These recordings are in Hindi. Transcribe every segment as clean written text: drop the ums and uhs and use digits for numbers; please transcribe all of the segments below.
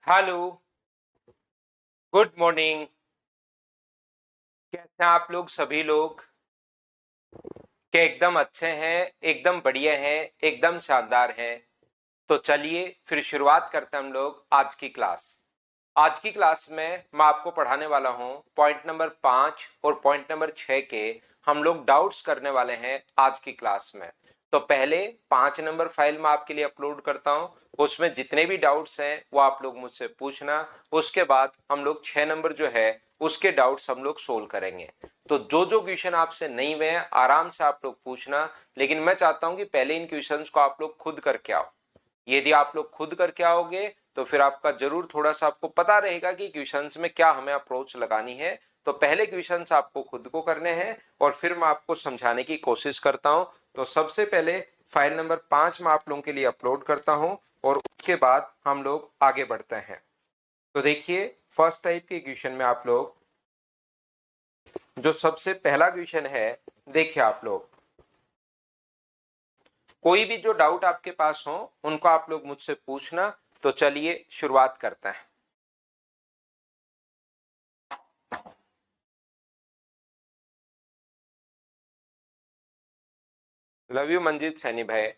हेलो। Good morning. कैसे हैं आप लोग सभी लोग? क्या एकदम अच्छे हैं, एकदम बढ़िया हैं, एकदम शानदार हैं? तो चलिए फिर शुरुआत करते हैं हम लोग आज की क्लास। आज की क्लास में मैं आपको पढ़ाने वाला हूं पॉइंट नंबर 5 और पॉइंट नंबर 6 के हम लोग डाउट्स करने वाले हैं आज की क्लास में। तो पहले 5 नंबर फाइल मैं आपके लिए अपलोड करता हूं, उसमें जितने भी डाउट्स हैं वो आप लोग मुझसे पूछना। उसके बाद हम लोग 6 नंबर जो है उसके डाउट्स हम लोग सोल्व करेंगे। तो जो जो क्वेश्चन आपसे नहीं हुए हैं आराम से आप लोग पूछना, लेकिन मैं चाहता हूं कि पहले इन क्वेश्चंस को आप लोग खुद करके आओ। यदि आप लोग खुद करके आओगे तो फिर आपका जरूर थोड़ा सा आपको पता रहेगा कि क्वेश्चंस में क्या हमें अप्रोच लगानी है। तो पहले क्वेश्चंस आपको खुद को करने हैं और फिर मैं आपको समझाने की कोशिश करता हूं। तो सबसे पहले फाइल नंबर 5 मैं आप लोगों के लिए अपलोड करता हूं और उसके बाद हम लोग आगे बढ़ते हैं। तो देखिए फर्स्ट टाइप के क्वेश्चन में आप लोग जो सबसे पहला क्वेश्चन है, देखिए आप लोग कोई भी जो डाउट आपके पास हो उनको आप लोग मुझसे पूछना। तो चलिए शुरुआत करते हैं। लव यू मंजीत सैनी भाई।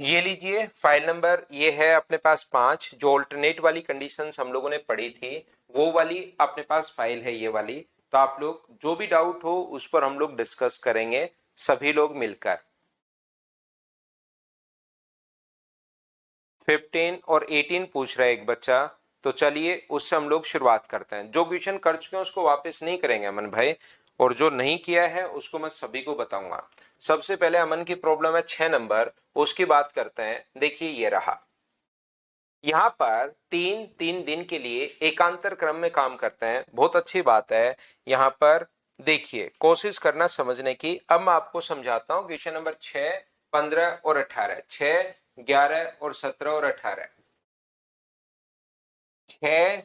ये लीजिए फाइल नंबर, ये है अपने पास 5। जो ऑल्टरनेट वाली कंडीशंस हम लोगों ने पढ़ी थी वो वाली अपने पास फाइल है, ये वाली। तो आप लोग जो भी डाउट हो उस पर हम लोग डिस्कस करेंगे सभी लोग मिलकर। 15 और 18 पूछ रहा है एक बच्चा। तो चलिए उससे हम लोग शुरुआत करते हैं। जो क्वेश्चन कर चुके हैं उसको वापस नहीं करेंगे अमन भाई, और जो नहीं किया है उसको मैं सभी को बताऊंगा। सबसे पहले अमन की प्रॉब्लम है 6 नंबर, उसकी बात करते हैं। देखिए ये रहा, यहाँ पर 3 3 दिन के लिए एकांतर क्रम में काम करते हैं, बहुत अच्छी बात है। यहाँ पर देखिए कोशिश करना समझने की। अब मैं आपको समझाता हूँ क्वेश्चन नंबर 6, 15 और 18, 6, 11 और 17 और 18, 6,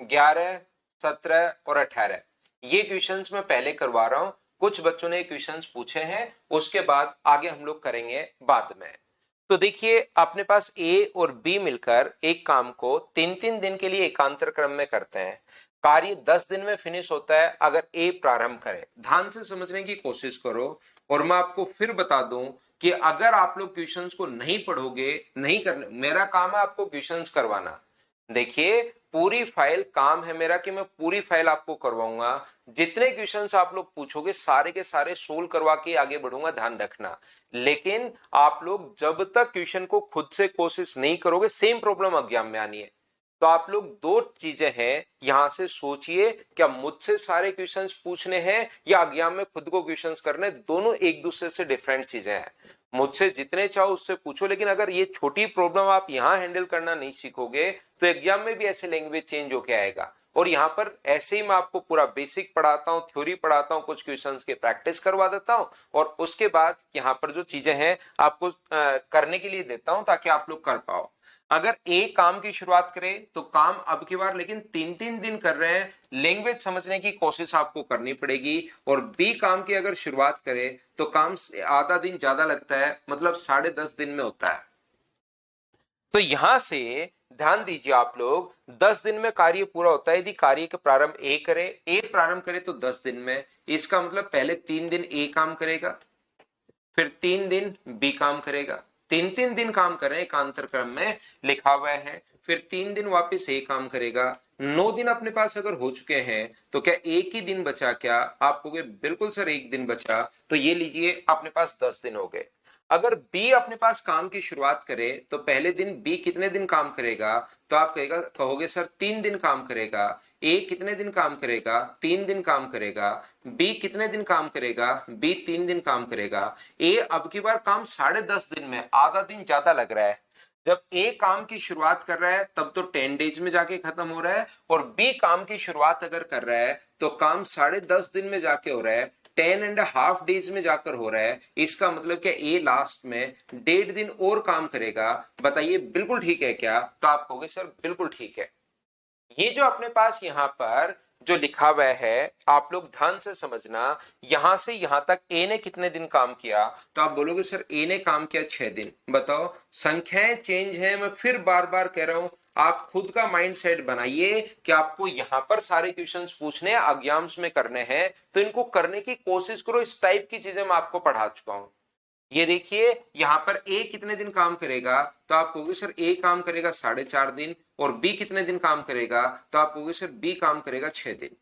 11, 17 और 18। ये क्वेश्चंस मैं पहले करवा रहा हूं, कुछ बच्चों ने क्वेश्चंस पूछे हैं, उसके बाद आगे हम लोग करेंगे बाद में। तो देखिए अपने पास ए और बी मिलकर एक काम को 3 3 दिन के लिए एकांतर क्रम में करते हैं। कार्य 10 दिन में फिनिश होता है अगर ए प्रारंभ करे। ध्यान से समझने की कोशिश करो। और मैं आपको फिर बता दूं कि अगर आप लोग क्वेश्चंस को नहीं पढ़ोगे, नहीं करने, मेरा काम है आपको क्वेश्चंस करवाना। देखिए पूरी फाइल काम है मेरा कि मैं पूरी फाइल आपको करवाऊंगा। जितने क्वेश्चंस आप लोग पूछोगे सारे के सारे सोल्व करवा के आगे बढ़ूंगा, ध्यान रखना। लेकिन आप लोग जब तक क्वेश्चन को खुद से कोशिश नहीं करोगे, सेम प्रॉब्लम एग्जाम में आनी है। तो आप लोग दो चीजें हैं, यहां से सोचिए, क्या मुझसे सारे क्वेश्चंस पूछने हैं या एग्जाम में खुद को क्वेश्चंस करने? दोनों एक दूसरे से डिफरेंट चीजें हैं। मुझसे जितने चाहो उससे पूछो, लेकिन अगर ये छोटी प्रॉब्लम आप यहां हैंडल करना नहीं सीखोगे तो एग्जाम में भी ऐसे लैंग्वेज चेंज होके आएगा। और यहाँ पर ऐसे ही मैं आपको पूरा बेसिक पढ़ाता हूँ, थ्योरी पढ़ाता हूँ, कुछ क्वेश्चंस के प्रैक्टिस करवा देता हूँ और उसके बाद यहाँ पर जो चीजें हैं आपको करने के लिए देता हूँ ताकि आप लोग कर पाओ। अगर ए काम की शुरुआत करे तो काम अब की बार लेकिन 3 3 दिन कर रहे हैं, लैंग्वेज समझने की कोशिश आपको करनी पड़ेगी। और बी काम की अगर शुरुआत करे तो काम आधा दिन ज्यादा लगता है, मतलब 10.5 दिन में होता है। तो यहां से ध्यान दीजिए आप लोग, 10 दिन में कार्य पूरा होता है यदि कार्य का प्रारंभ ए प्रारंभ करे तो 10 दिन में। इसका मतलब पहले 3 दिन ए काम करेगा, फिर 3 दिन बी काम करेगा। 3 3 दिन काम कर रहे हैं, एकांतर क्रम में लिखा हुआ है। फिर 3 दिन वापिस ए काम करेगा। 9 दिन अपने पास अगर हो चुके हैं तो क्या एक ही दिन बचा? क्या आप कहोगे बिल्कुल सर एक दिन बचा। तो ये लीजिए अपने पास 10 दिन हो गए। अगर बी अपने पास काम की शुरुआत करे तो पहले दिन बी कितने दिन काम करेगा? तो आप कहोगे सर 3 दिन काम करेगा। ए कितने दिन काम करेगा? 3 दिन काम करेगा। बी कितने दिन काम करेगा? बी 3 दिन काम करेगा। ए अब की बार काम 10.5 दिन में, आधा दिन ज्यादा लग रहा है। जब ए काम की शुरुआत कर रहा है तब तो 10 डेज में जाके खत्म हो रहा है, और बी काम की शुरुआत अगर कर रहा है तो काम 10.5 दिन में जाके हो रहा है, 10.5 डेज में जाकर हो रहा है। इसका मतलब क्या ए लास्ट में 1.5 दिन और काम करेगा। बताइए बिल्कुल ठीक है क्या? तो आप कहोगे सर बिल्कुल ठीक है। ये जो अपने पास यहां पर जो लिखा हुआ है आप लोग ध्यान से समझना। यहां से यहां तक ए ने कितने दिन काम किया, तो आप बोलोगे सर ए ने काम किया 6 दिन। बताओ, संख्याएं चेंज है, मैं फिर बार बार कह रहा हूं, आप खुद का माइंड सेट बनाइए कि आपको यहां पर सारे क्वेश्चंस पूछने हैं, एग्जाम्स में करने हैं, तो इनको करने की कोशिश करो। इस टाइप की चीजें मैं आपको पढ़ा चुका हूं। ये देखिए, यहां पर ए कितने दिन काम करेगा, तो आप कहोगे सर ए काम करेगा 4.5 दिन, और बी कितने दिन काम करेगा, तो आप कहोगे सर बी काम करेगा 6 दिन।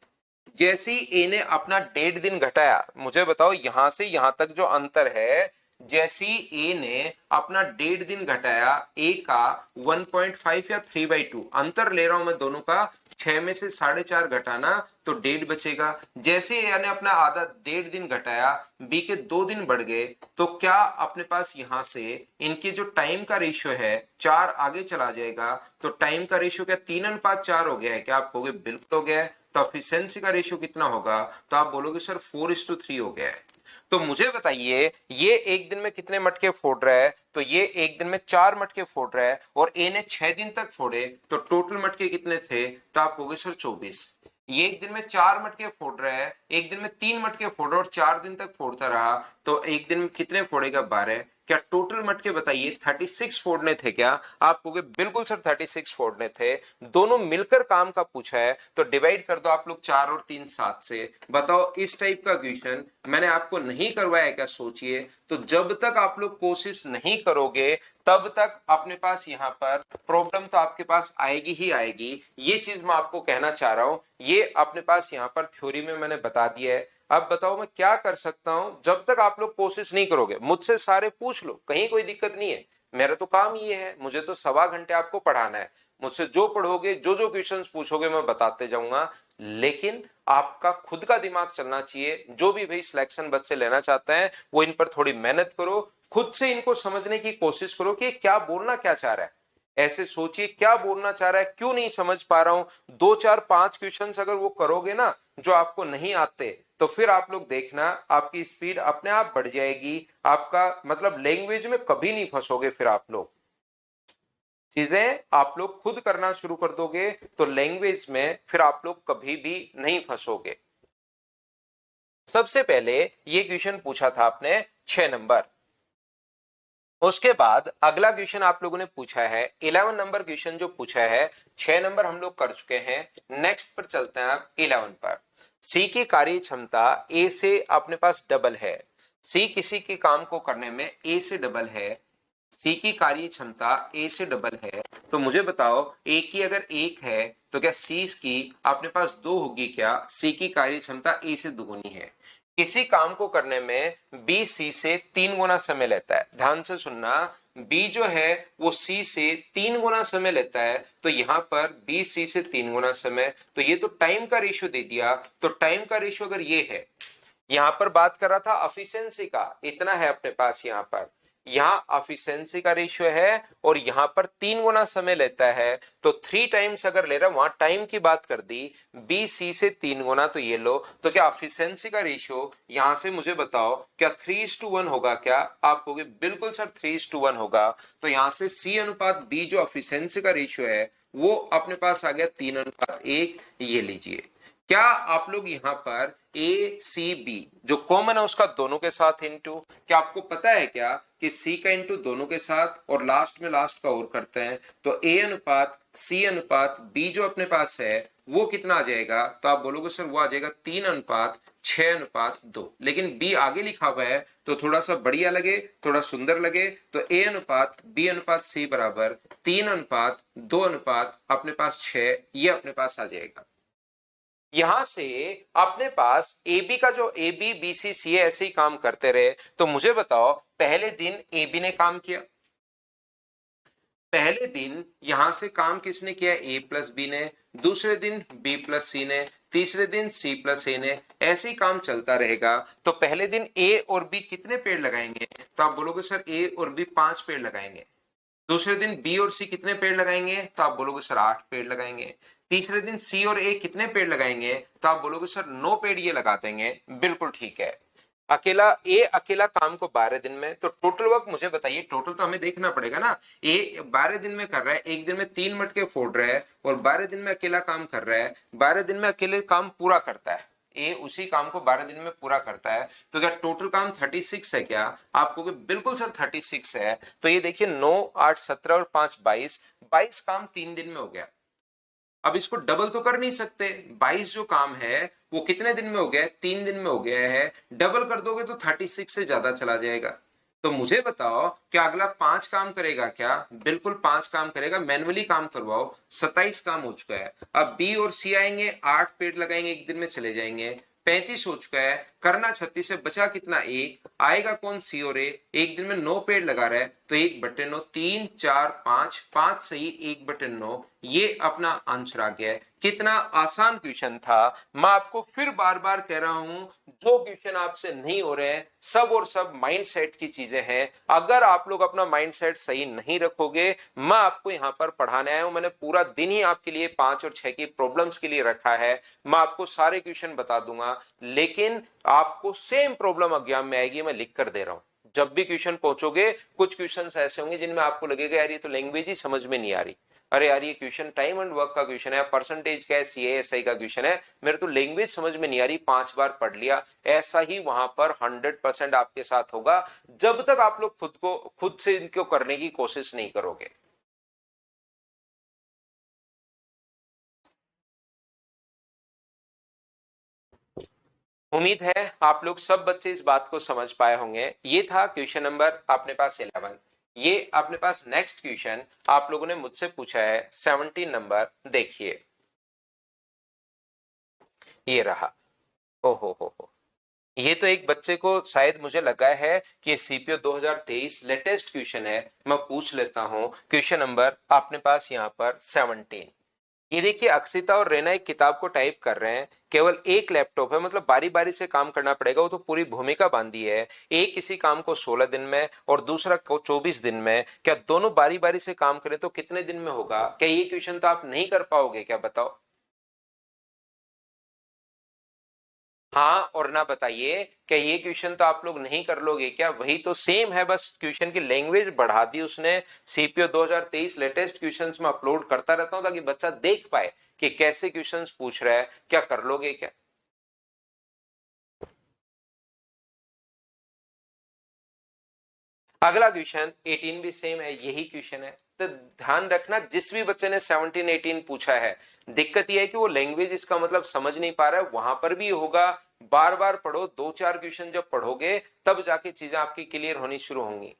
जैसे ही ए ने अपना 1.5 दिन घटाया, मुझे बताओ यहां से यहां तक जो अंतर है, जैसे ही ए ने अपना 1.5 दिन घटाया, ए का 1.5 या 3/2 अंतर ले रहा हूं मैं दोनों का, 6 में से 4.5 घटाना तो 1.5 बचेगा। जैसे ए ने अपना आधा 1.5 दिन घटाया, बी के 2 दिन बढ़ गए, तो क्या अपने पास यहां से इनके जो टाइम का रेशियो है 4 आगे चला जाएगा। तो टाइम का रेशियो क्या 3:4 हो गया है, क्या आप कहोगे बिल्कुल हो गया है। तो एफिशिएंसी का रेशियो कितना होगा, तो आप बोलोगे सर 4:3 हो गया है। तो मुझे बताइए, ये एक दिन में कितने मटके फोड़ रहा है, तो ये एक दिन में 4 मटके फोड़ रहा है, और ए ने 6 दिन तक फोड़े, तो टोटल मटके कितने थे, तो आप कहोगे सर 24। ये एक दिन में 4 मटके फोड़ रहा है, एक दिन में 3 मटके फोड़ रहा है, और 4 दिन तक फोड़ता रहा, तो एक दिन में कितने फोड़ेगा 12। क्या टोटल मटके बताइए 36 फोड़ने थे क्या, आप कहोगे बिल्कुल सर 36 फोड़ने थे। दोनों मिलकर काम का पूछा है, तो डिवाइड कर दो आप लोग 4 और 3 7 से। बताओ, इस टाइप का क्वेश्चन मैंने आपको नहीं करवाया क्या, सोचिए। तो जब तक आप लोग कोशिश नहीं करोगे, तब तक अपने पास यहाँ पर प्रॉब्लम तो आपके पास आएगी ही आएगी। ये चीज मैं आपको कहना चाह रहा हूं, ये अपने पास यहाँ पर थ्योरी में मैंने बता दिया है। अब बताओ मैं क्या कर सकता हूं, जब तक आप लोग कोशिश नहीं करोगे। मुझसे सारे पूछ लो, कहीं कोई दिक्कत नहीं है, मेरा तो काम ये है, मुझे तो 1.25 घंटे आपको पढ़ाना है। मुझसे जो पढ़ोगे, जो जो क्वेश्चंस पूछोगे, मैं बताते जाऊंगा। लेकिन आपका खुद का दिमाग चलना चाहिए। जो भी भाई सिलेक्शन बच्चे लेना चाहते हैं, वो इन पर थोड़ी मेहनत करो, खुद से इनको समझने की कोशिश करो कि क्या बोलना क्या चाह रहा है। ऐसे सोचिए क्या बोलना चाह रहा है, क्यों नहीं समझ पा रहा हूं। 2 4 5 क्वेश्चंस अगर वो करोगे ना जो आपको नहीं आते, तो फिर आप लोग देखना आपकी स्पीड अपने आप बढ़ जाएगी। आपका मतलब लैंग्वेज में कभी नहीं फंसोगे। फिर आप लोग चीजें आप लोग खुद करना शुरू कर दोगे, तो लैंग्वेज में फिर आप लोग कभी भी नहीं फंसोगे। सबसे पहले ये क्वेश्चन पूछा था आपने 6 नंबर। उसके बाद अगला क्वेश्चन आप लोगों ने पूछा है 11 नंबर क्वेश्चन जो पूछा है। 6 नंबर हम लोग कर चुके हैं, नेक्स्ट पर चलते हैं आप 11 पर। सी की कार्य क्षमता ए से अपने पास डबल है। सी किसी के काम को करने में ए से डबल है। सी की कार्य क्षमता ए से डबल है, तो मुझे बताओ ए की अगर 1 है, तो क्या सी की अपने पास 2 होगी क्या। सी की कार्य क्षमता ए से दुगुनी है। किसी काम को करने में बी सी से 3 गुना समय लेता है। ध्यान से सुनना, बी जो है वो सी से 3 गुना समय लेता है, तो यहां पर बी सी से 3 गुना समय, तो ये तो टाइम का रेशियो दे दिया। तो टाइम का रेशियो अगर ये है, यहां पर बात कर रहा था एफिशिएंसी का, इतना है अपने पास यहां पर। यहां एफिशिएंसी का रेशियो है, और यहां पर 3 गुना समय लेता है, तो 3 टाइम्स अगर ले रहा हूं, वहां टाइम की बात कर दी, बी सी से 3 गुना, तो ये लो। तो क्या एफिशिएंसी का रेशियो यहां से मुझे बताओ क्या 3:1 होगा क्या, आप कहोगे बिल्कुल सर 3:1 होगा। तो यहां से सी अनुपात बी जो एफिशिएंसी का रेशियो है, वो अपने पास आ गया 3:1। ये लीजिए, क्या आप लोग यहां पर ए सी बी जो कॉमन है उसका दोनों के साथ इंटू, क्या आपको पता है क्या कि सी का इंटू दोनों के साथ, और लास्ट में लास्ट का और करते हैं, तो ए अनुपात सी अनुपात बी जो अपने पास है वो कितना आ जाएगा, तो आप बोलोगे सर वो आ जाएगा 3:6:2। लेकिन बी आगे लिखा हुआ है तो थोड़ा सा बढ़िया लगे, थोड़ा सुंदर लगे, तो ए अनुपात बी अनुपात सी बराबर 3:2 अपने पास 6, ये अपने पास आ जाएगा। यहां से अपने पास ए बी का जो ए बी बी सी सी ऐसे ही काम करते रहे, तो मुझे बताओ पहले दिन ए बी ने काम किया, पहले दिन यहां से काम किसने किया, ए प्लस बी ने, दूसरे दिन बी प्लस सी ने, तीसरे दिन सी प्लस ए ने, ऐसे ही काम चलता रहेगा। तो पहले दिन ए और बी कितने पेड़ लगाएंगे, तो आप बोलोगे सर ए और बी 5 पेड़ लगाएंगे। दूसरे दिन बी और सी कितने पेड़ लगाएंगे, तो आप बोलोगे सर 8 पेड़ लगाएंगे। तीसरे दिन सी और ए कितने पेड़ लगाएंगे, तो आप बोलोगे सर 9 पेड़ ये लगा देंगे। बिल्कुल ठीक है। अकेला काम को 12 दिन में, तो टोटल वर्क मुझे बताइए, टोटल तो हमें देखना पड़ेगा ना। ए 12 दिन में कर रहा है, एक दिन में 3 मटके फोड़ रहा है और 12 दिन में अकेला काम कर रहा है, 12 दिन में अकेले काम पूरा करता है, ए उसी काम को 12 दिन में पूरा करता है। तो क्या टोटल काम 36 है क्या? आपको बिल्कुल सर 36 है। तो ये देखिए 9 8 17 और 5 22, 22 काम 3 दिन में हो गया। अब इसको डबल तो कर नहीं सकते, 22 जो काम है वो कितने दिन में हो गया है? 3 दिन में हो गया है। डबल कर दोगे तो 36 से ज्यादा चला जाएगा। तो मुझे बताओ क्या अगला 5 काम करेगा क्या? बिल्कुल 5 काम करेगा, मैनुअली काम करवाओ। 27 काम हो चुका है। अब बी और सी आएंगे, 8 पेड़ लगाएंगे, एक दिन में चले जाएंगे। 35 हो चुका है, करना 36 से बचा कितना? एक आएगा कौन? सी और ए। एक दिन में 9 पेड़ लगा रहा है तो 1/9, 3 4 5, 5 सही 1/9, ये अपना आंसर आ गया है। कितना आसान क्वेश्चन था। मैं आपको फिर बार बार कह रहा हूं, जो क्वेश्चन आपसे नहीं हो रहे हैं सब और सब माइंडसेट की चीजें हैं। अगर आप लोग अपना माइंडसेट सही नहीं रखोगे, मैं आपको यहां पर पढ़ाने आया हूं, मैंने पूरा दिन ही आपके लिए 5 और 6 की प्रॉब्लम्स के लिए रखा है। मैं आपको सारे क्वेश्चन बता दूंगा, लेकिन आपको सेम प्रॉब्लम एग्जाम में आएगी, मैं लिख कर दे रहा हूं। जब भी क्वेश्चन पहुंचोगे, कुछ क्वेश्चन ऐसे होंगे जिनमें आपको लगेगा यार ये तो लैंग्वेज ही समझ में नहीं आ रही, अरे यार ये क्वेश्चन टाइम एंड वर्क का क्वेश्चन है, परसेंटेज का है, सीएएसआई का क्वेश्चन है, मेरे तो लैंग्वेज समझ में नहीं आ रही, 5 बार पढ़ लिया। ऐसा ही वहां पर 100% आपके साथ होगा, जब तक आप लोग खुद से इनको करने की कोशिश नहीं करोगे। उम्मीद है आप लोग सब बच्चे इस बात को समझ पाए होंगे। ये था क्वेश्चन नंबर अपने पास 11। ये अपने पास नेक्स्ट क्वेश्चन आप लोगों ने मुझसे पूछा है 17 नंबर, देखिए ये रहा। ओ हो, ये तो एक बच्चे को शायद मुझे लगा है कि सीपीओ 2023 लेटेस्ट क्वेश्चन है। मैं पूछ लेता हूं क्वेश्चन नंबर आपने पास यहाँ पर 17। ये देखिए अक्षिता और रेना एक किताब को टाइप कर रहे हैं, केवल एक लैपटॉप है, मतलब बारी बारी से काम करना पड़ेगा, वो तो पूरी भूमिका बांधी है। एक किसी काम को 16 दिन में और दूसरा को 24 दिन में, क्या दोनों बारी बारी से काम करें तो कितने दिन में होगा? क्या ये क्वेश्चन तो आप नहीं कर पाओगे क्या? बताओ हाँ और ना बताइए, क्या ये क्वेश्चन तो आप लोग नहीं कर लोगे क्या? वही तो सेम है, बस क्वेश्चन की लैंग्वेज बढ़ा दी उसने। सीपीओ 2023 लेटेस्ट क्वेश्चंस में अपलोड करता रहता हूं ताकि बच्चा देख पाए कि कैसे क्वेश्चंस पूछ रहा है। क्या कर लोगे क्या? अगला क्वेश्चन 18 भी सेम है, यही क्वेश्चन है। तो ध्यान रखना, जिस भी बच्चे ने 17 18 पूछा है, दिक्कत यह है कि वो लैंग्वेज इसका मतलब समझ नहीं पा रहा है। वहां पर भी होगा, बार बार पढ़ो, 2 4 क्वेश्चन जब पढ़ोगे तब जाके चीजें आपकी क्लियर होनी शुरू होंगी।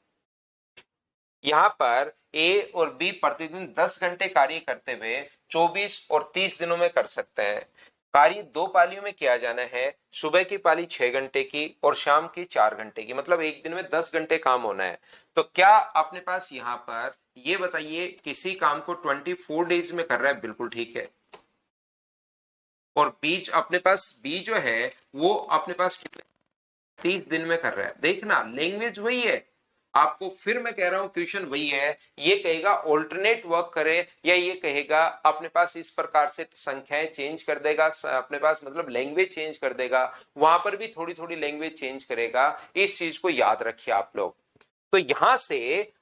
यहां पर ए और बी प्रतिदिन 10 घंटे कार्य करते हुए 24 और 30 दिनों में कर सकते हैं। कार्य 2 पालियों में किया जाना है, सुबह की पाली 6 घंटे की और शाम की 4 घंटे की, मतलब एक दिन में 10 घंटे काम होना है। तो क्या अपने पास यहां पर ये बताइए, किसी काम को 24 डेज में कर रहा है, बिल्कुल ठीक है। और बीच अपने पास बी जो है वो अपने पास कितने 30 दिन में कर रहा है। देखना लैंग्वेज वही है, आपको फिर मैं कह रहा हूं क्वेश्चन वही है। ये कहेगा ऑल्टरनेट वर्क करे, या ये कहेगा अपने पास इस प्रकार से संख्याएं चेंज कर देगा, अपने पास मतलब लैंग्वेज चेंज कर देगा, वहां पर भी थोड़ी थोड़ी लैंग्वेज चेंज करेगा। इस चीज को याद रखिए आप लोग। तो यहां से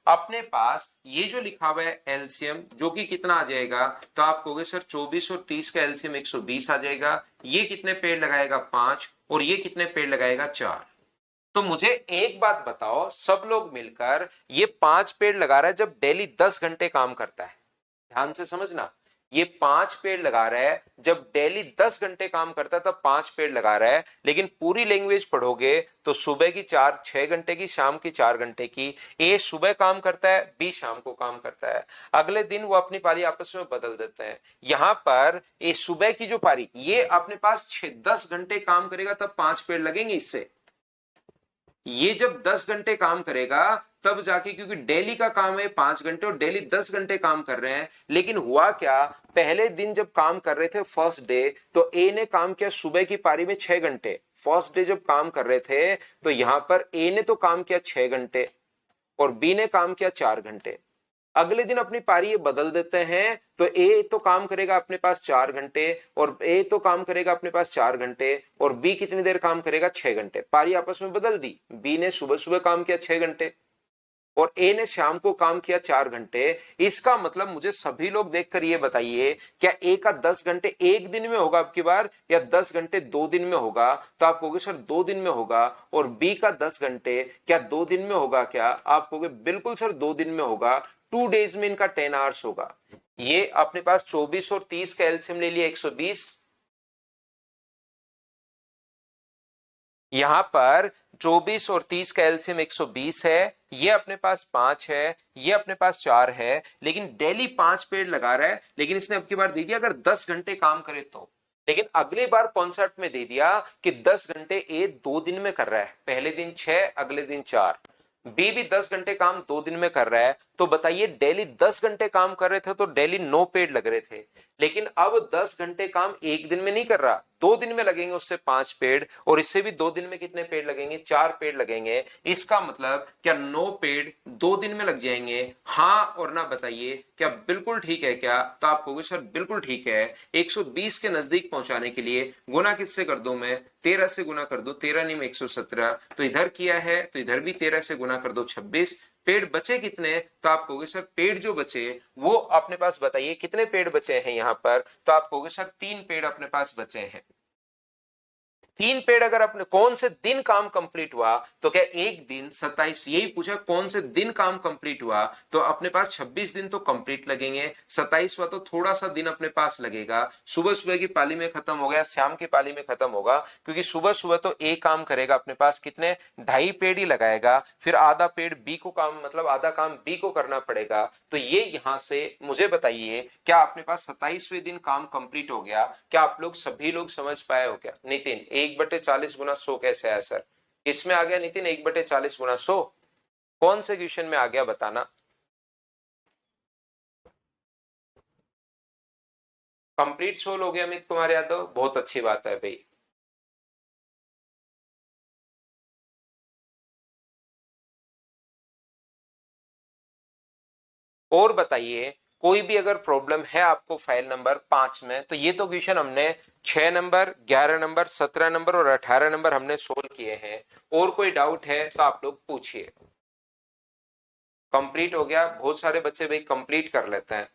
अपने पास ये जो लिखा हुआ है एलसीएम, जो कि कितना आ जाएगा, तो आप कहोगे सर 24 और 30 का एलसीएम 120 आ जाएगा। ये कितने पेड़ लगाएगा? 5। और ये कितने पेड़ लगाएगा? 4। तो मुझे एक बात बताओ, सब लोग मिलकर ये 5 पेड़ लगा रहा है जब डेली 10 घंटे काम करता है। ध्यान से समझना, ये 5 पेड़ लगा रहा है जब डेली 10 घंटे काम करता है, तब 5 पेड़ लगा रहा है। लेकिन पूरी लैंग्वेज पढ़ोगे तो सुबह की 6 घंटे की, शाम की 4 घंटे की। ए सुबह काम करता है, बी शाम को काम करता है। अगले दिन वो अपनी पारी आपस में बदल देते हैं। यहां पर ए सुबह की जो पारी, ये अपने पास 10 घंटे काम करेगा तब 5 पेड़ लगेंगे इससे। ये जब 10 घंटे काम करेगा तब जाके, क्योंकि डेली का काम है 5 घंटे और डेली 10 घंटे काम कर रहे हैं। लेकिन हुआ क्या, पहले दिन जब काम कर रहे थे फर्स्ट डे, तो ए ने काम किया सुबह की पारी में 6 घंटे। फर्स्ट डे जब काम कर रहे थे तो यहां पर ए ने तो काम किया 6 घंटे और बी ने काम किया 4 घंटे। अगले दिन अपनी पारी ये बदल देते हैं, तो ए तो काम करेगा अपने पास 4 घंटे, और ए तो काम करेगा अपने पास 4 घंटे, और बी कितनी देर काम करेगा 6 घंटे। पारी आपस में बदल दी, बी ने सुबह सुबह काम किया 6 घंटे और ए ने शाम को काम किया 4 घंटे। इसका मतलब मुझे सभी लोग देखकर ये बताइए, क्या ए का 10 घंटे एक दिन में होगा अब की बार, या 10 घंटे 2 दिन में होगा? तो आप कहोगे सर 2 दिन में होगा। और बी का 10 घंटे क्या 2 दिन में होगा क्या? आप कहोगे बिल्कुल सर 2 दिन में होगा। 2 डेज में इनका 10 आवर्स होगा। ये अपने पास 24 और 30 का एलसीएम ले लिया 120। यहां पर 24 और 30 का एलसीएम 120 है, ये अपने पास 5 है, ये अपने पास 4 है, लेकिन डेली 5 पेड़ लगा रहा है। लेकिन इसने अब की बार दे दिया अगर 10 घंटे काम करे तो। लेकिन अगली बार कॉन्सेप्ट में दे दिया कि 10 घंटे ए 2 दिन में कर रहा है, पहले दिन 6 अगले दिन 4। बी भी 10 घंटे काम 2 दिन में कर रहा है। तो बताइए डेली 10 घंटे काम कर रहे थे तो डेली 9 पेड़ लग रहे थे, लेकिन अब 10 घंटे काम एक दिन में नहीं कर रहा, 2 दिन में लगेंगे उससे 5 पेड़, और इससे भी 2 दिन में कितने पेड़ लगेंगे? 4 पेड़ लगेंगे। इसका मतलब क्या 9 पेड़ 2 दिन में लग जाएंगे? हाँ और ना बताइए, क्या बिल्कुल ठीक है क्या? तो आप कहोगे सर बिल्कुल ठीक है। 120 के नजदीक पहुंचाने के लिए गुना किससे कर दो? मैं 13 से गुना कर दो, 13 नहीं में 117। तो इधर किया है तो इधर भी 13 से गुना कर दो, 26। पेड़ बचे कितने? तो आप कहोगे सर पेड़ जो बचे वो अपने पास बताइए कितने पेड़ बचे हैं यहां पर? तो आप कहोगे सर 3 पेड़ अपने पास बचे हैं। 3 पेड़ अगर अपने कौन से दिन काम कंप्लीट हुआ? तो क्या एक दिन 27, यही पूछा कौन से दिन काम कंप्लीट हुआ? तो अपने पास 26 दिन तो कंप्लीट लगेंगे, 27वां तो थोड़ा सा दिन अपने पास लगेगा। सुबह सुबह की पाली में खत्म हो गया, शाम की पाली में खत्म होगा, क्योंकि सुबह सुबह तो ए काम करेगा अपने पास कितने? 2.5 पेड़ ही लगाएगा, फिर आधा पेड़ बी को काम, मतलब आधा काम बी को करना पड़ेगा। तो ये यहां से मुझे बताइए क्या अपने पास 27वें दिन काम कंप्लीट हो गया? क्या आप लोग सभी लोग समझ पाए हो क्या? नितिन 1/40 गुना 100 कैसे आया सर? इसमें आ गया नितिन 1/40 गुना 100? कौन से क्वेश्चन में आ गया बताना? कंप्लीट 100 हो गया अमित कुमार यादव, बहुत अच्छी बात है भाई। और बताइए कोई भी अगर प्रॉब्लम है आपको फाइल नंबर 5 में, तो ये तो क्वेश्चन हमने 6 नंबर, 11 नंबर, 17 नंबर और 18 नंबर हमने सोल्व किए हैं। और कोई डाउट है तो आप लोग पूछिए। कंप्लीट हो गया, बहुत सारे बच्चे भाई कंप्लीट कर लेते हैं।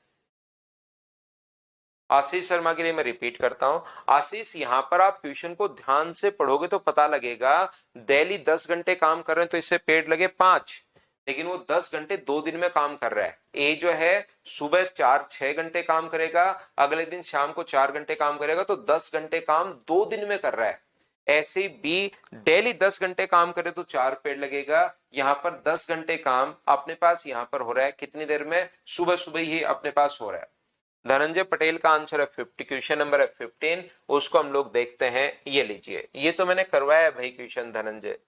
आशीष शर्मा के लिए मैं रिपीट करता हूं। आशीष यहां पर आप क्वेश्चन को ध्यान से पढ़ोगे तो पता लगेगा, डेली 10 घंटे काम कर रहे हैं तो इससे पेड़ लगे 5, लेकिन वो 10 घंटे 2 दिन में काम कर रहा है। ए जो है सुबह 4-6 घंटे काम करेगा, अगले दिन शाम को 4 घंटे काम करेगा, तो 10 घंटे काम 2 दिन में कर रहा है। ऐसे ही बी डेली 10 घंटे काम करे तो 4 पेड़ लगेगा। यहां पर 10 घंटे काम अपने पास यहां पर हो रहा है कितनी देर में? सुबह सुबह ही अपने पास हो रहा है। धनंजय पटेल का आंसर है 50, क्वेश्चन नंबर है 15, उसको हम लोग देखते हैं। ये लीजिए, ये तो मैंने करवाया है भाई क्वेश्चन धनंजय,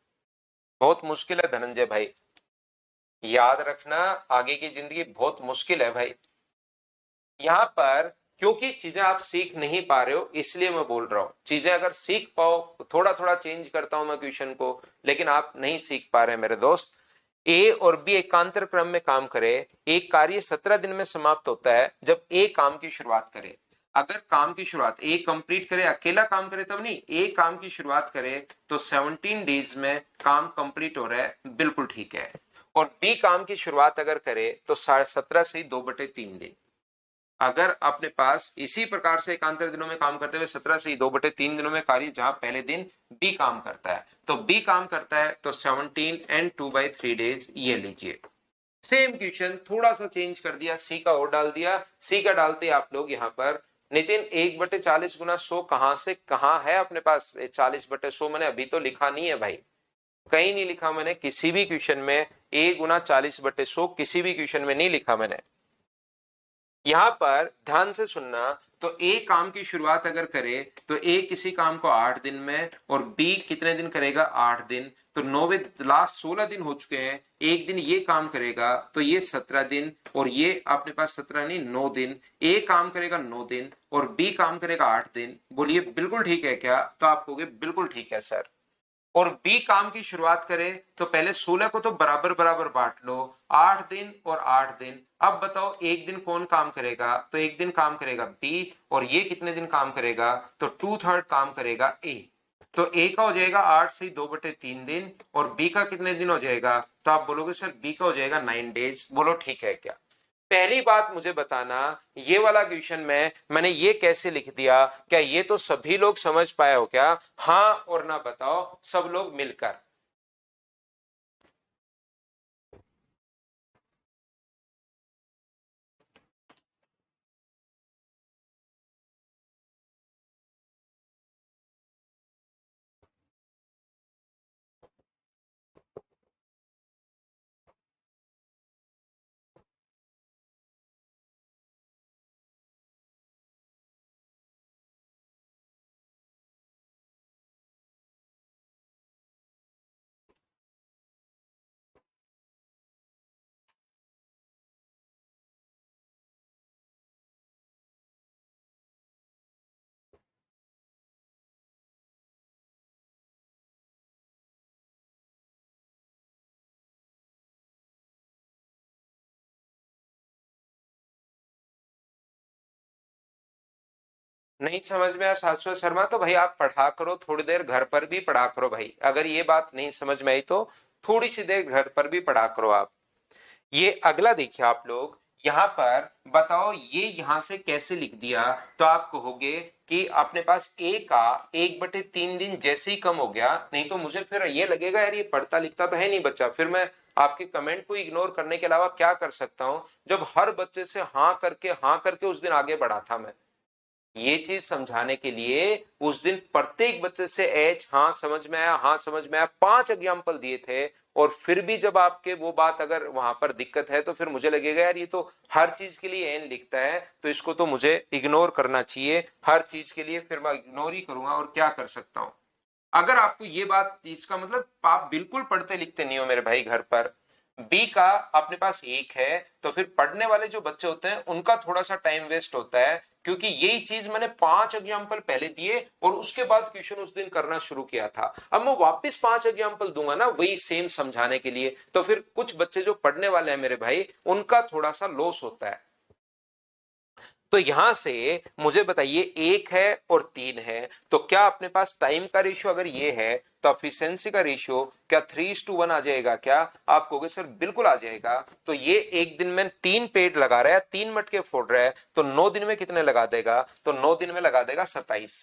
बहुत मुश्किल है धनंजय भाई, याद रखना आगे की जिंदगी बहुत मुश्किल है भाई। यहां पर क्योंकि चीजें आप सीख नहीं पा रहे हो इसलिए मैं बोल रहा हूं, चीजें अगर सीख पाओ, थोड़ा थोड़ा चेंज करता हूं मैं क्वेश्चन को, लेकिन आप नहीं सीख पा रहे मेरे दोस्त। ए और बी एकांतर क्रम में काम करे, एक कार्य 17 दिन में समाप्त होता है जब ए काम की शुरुआत करे। अगर काम की शुरुआत ए कंप्लीट करे, अकेला काम करे तब नहीं, ए काम की शुरुआत करे तो 17 डेज में काम कंप्लीट हो रहा है, बिल्कुल ठीक है। और बी काम की शुरुआत अगर करे तो 17.5 से 2/3 दिन। अगर अपने पास इसी प्रकार से एकांतर दिनों में काम करते हुए 17 से 2/3 दिनों में कार्य जहां पहले दिन बी काम करता है, तो बी काम करता है तो 17 एंड 2/3 डेज। ये लीजिए सेम क्वेश्चन थोड़ा सा चेंज कर दिया, सी का और डाल दिया। सी का डालते आप लोग यहाँ पर नितिन 1/40 गुना 100 कहां से कहां है अपने पास? 40/100 मैंने अभी तो लिखा नहीं है भाई, कहीं नहीं लिखा मैंने किसी भी क्वेश्चन में। ए गुना 40/100 किसी भी क्वेश्चन में नहीं लिखा मैंने। यहां पर ध्यान से सुनना, तो ए काम की शुरुआत अगर करे तो ए किसी काम को 8 दिन में, और बी कितने दिन करेगा? 8 दिन। तो 9वें लास्ट 16 दिन हो चुके हैं, एक दिन ये काम करेगा तो ये 17 दिन, और ये अपने पास 17 नहीं 9 दिन। ए काम करेगा 9 दिन और बी काम करेगा 8 दिन। बोलिए बिल्कुल ठीक है क्या? तो आप कहोगे बिल्कुल ठीक है सर। और बी काम की शुरुआत करे तो पहले 16 को तो बराबर बराबर बांट लो, 8 दिन और 8 दिन। अब बताओ एक दिन कौन काम करेगा, तो एक दिन काम करेगा बी, और ये कितने दिन काम करेगा, तो 2/3 काम करेगा ए। तो ए का हो जाएगा 8 से 2/3 दिन, और बी का कितने दिन हो जाएगा, तो आप बोलोगे सर बी का हो जाएगा 9 डेज। बोलो ठीक है क्या। पहली बात मुझे बताना, ये वाला क्वेश्चन में मैंने ये कैसे लिख दिया, क्या ये तो सभी लोग समझ पाए हो क्या, हाँ और ना बताओ सब लोग मिलकर। नहीं समझ में आया शाश्वत शर्मा, तो भाई आप पढ़ा करो थोड़ी देर, घर पर भी पढ़ा करो भाई। अगर ये बात नहीं समझ में आई तो थोड़ी सी देर घर पर भी पढ़ा करो आप। ये अगला देखिए आप लोग, यहां पर बताओ ये यहां से कैसे लिख दिया, तो आप कहोगे कि अपने पास ए का 1/3 दिन जैसे ही कम हो गया, नहीं तो मुझे फिर ये लगेगा यार ये पढ़ता लिखता तो है नहीं बच्चा, फिर मैं आपके कमेंट को इग्नोर करने के अलावा क्या कर सकता हूं, जब हर बच्चे से हाँ करके उस दिन आगे बढ़ा था मैं। ये चीज समझाने के लिए उस दिन प्रत्येक बच्चे से एच हाँ समझ में आया, हाँ समझ में आया, 5 एग्जाम्पल दिए थे। और फिर भी जब आपके वो बात अगर वहां पर दिक्कत है तो फिर मुझे लगेगा यार ये तो हर चीज के लिए एन लिखता है, तो इसको तो मुझे इग्नोर करना चाहिए हर चीज के लिए, फिर मैं इग्नोर ही करूंगा और क्या कर सकता हूं। अगर आपको ये बात, इसका मतलब आप बिल्कुल पढ़ते लिखते नहीं हो मेरे भाई घर पर, बी का अपने पास एक है, तो फिर पढ़ने वाले जो बच्चे होते हैं उनका थोड़ा सा टाइम वेस्ट होता है, क्योंकि यही चीज मैंने 5 एग्जाम्पल पहले दिए और उसके बाद क्वेश्चन उस दिन करना शुरू किया था। अब मैं वापस 5 एग्जाम्पल दूंगा ना वही सेम समझाने के लिए, तो फिर कुछ बच्चे जो पढ़ने वाले हैं मेरे भाई उनका थोड़ा सा लॉस होता है। तो यहां से मुझे बताइए एक है और 3 है, तो क्या अपने पास टाइम का रेशियो अगर ये है तो एफिशिएंसी का रेशियो क्या 3:1 आ जाएगा क्या, आप कहोगे सर बिल्कुल आ जाएगा। तो ये एक दिन में 3 पेड़ लगा रहा है, 3 मटके फोड़ रहा है, तो 9 दिन में कितने लगा देगा, तो 9 दिन में लगा देगा 27।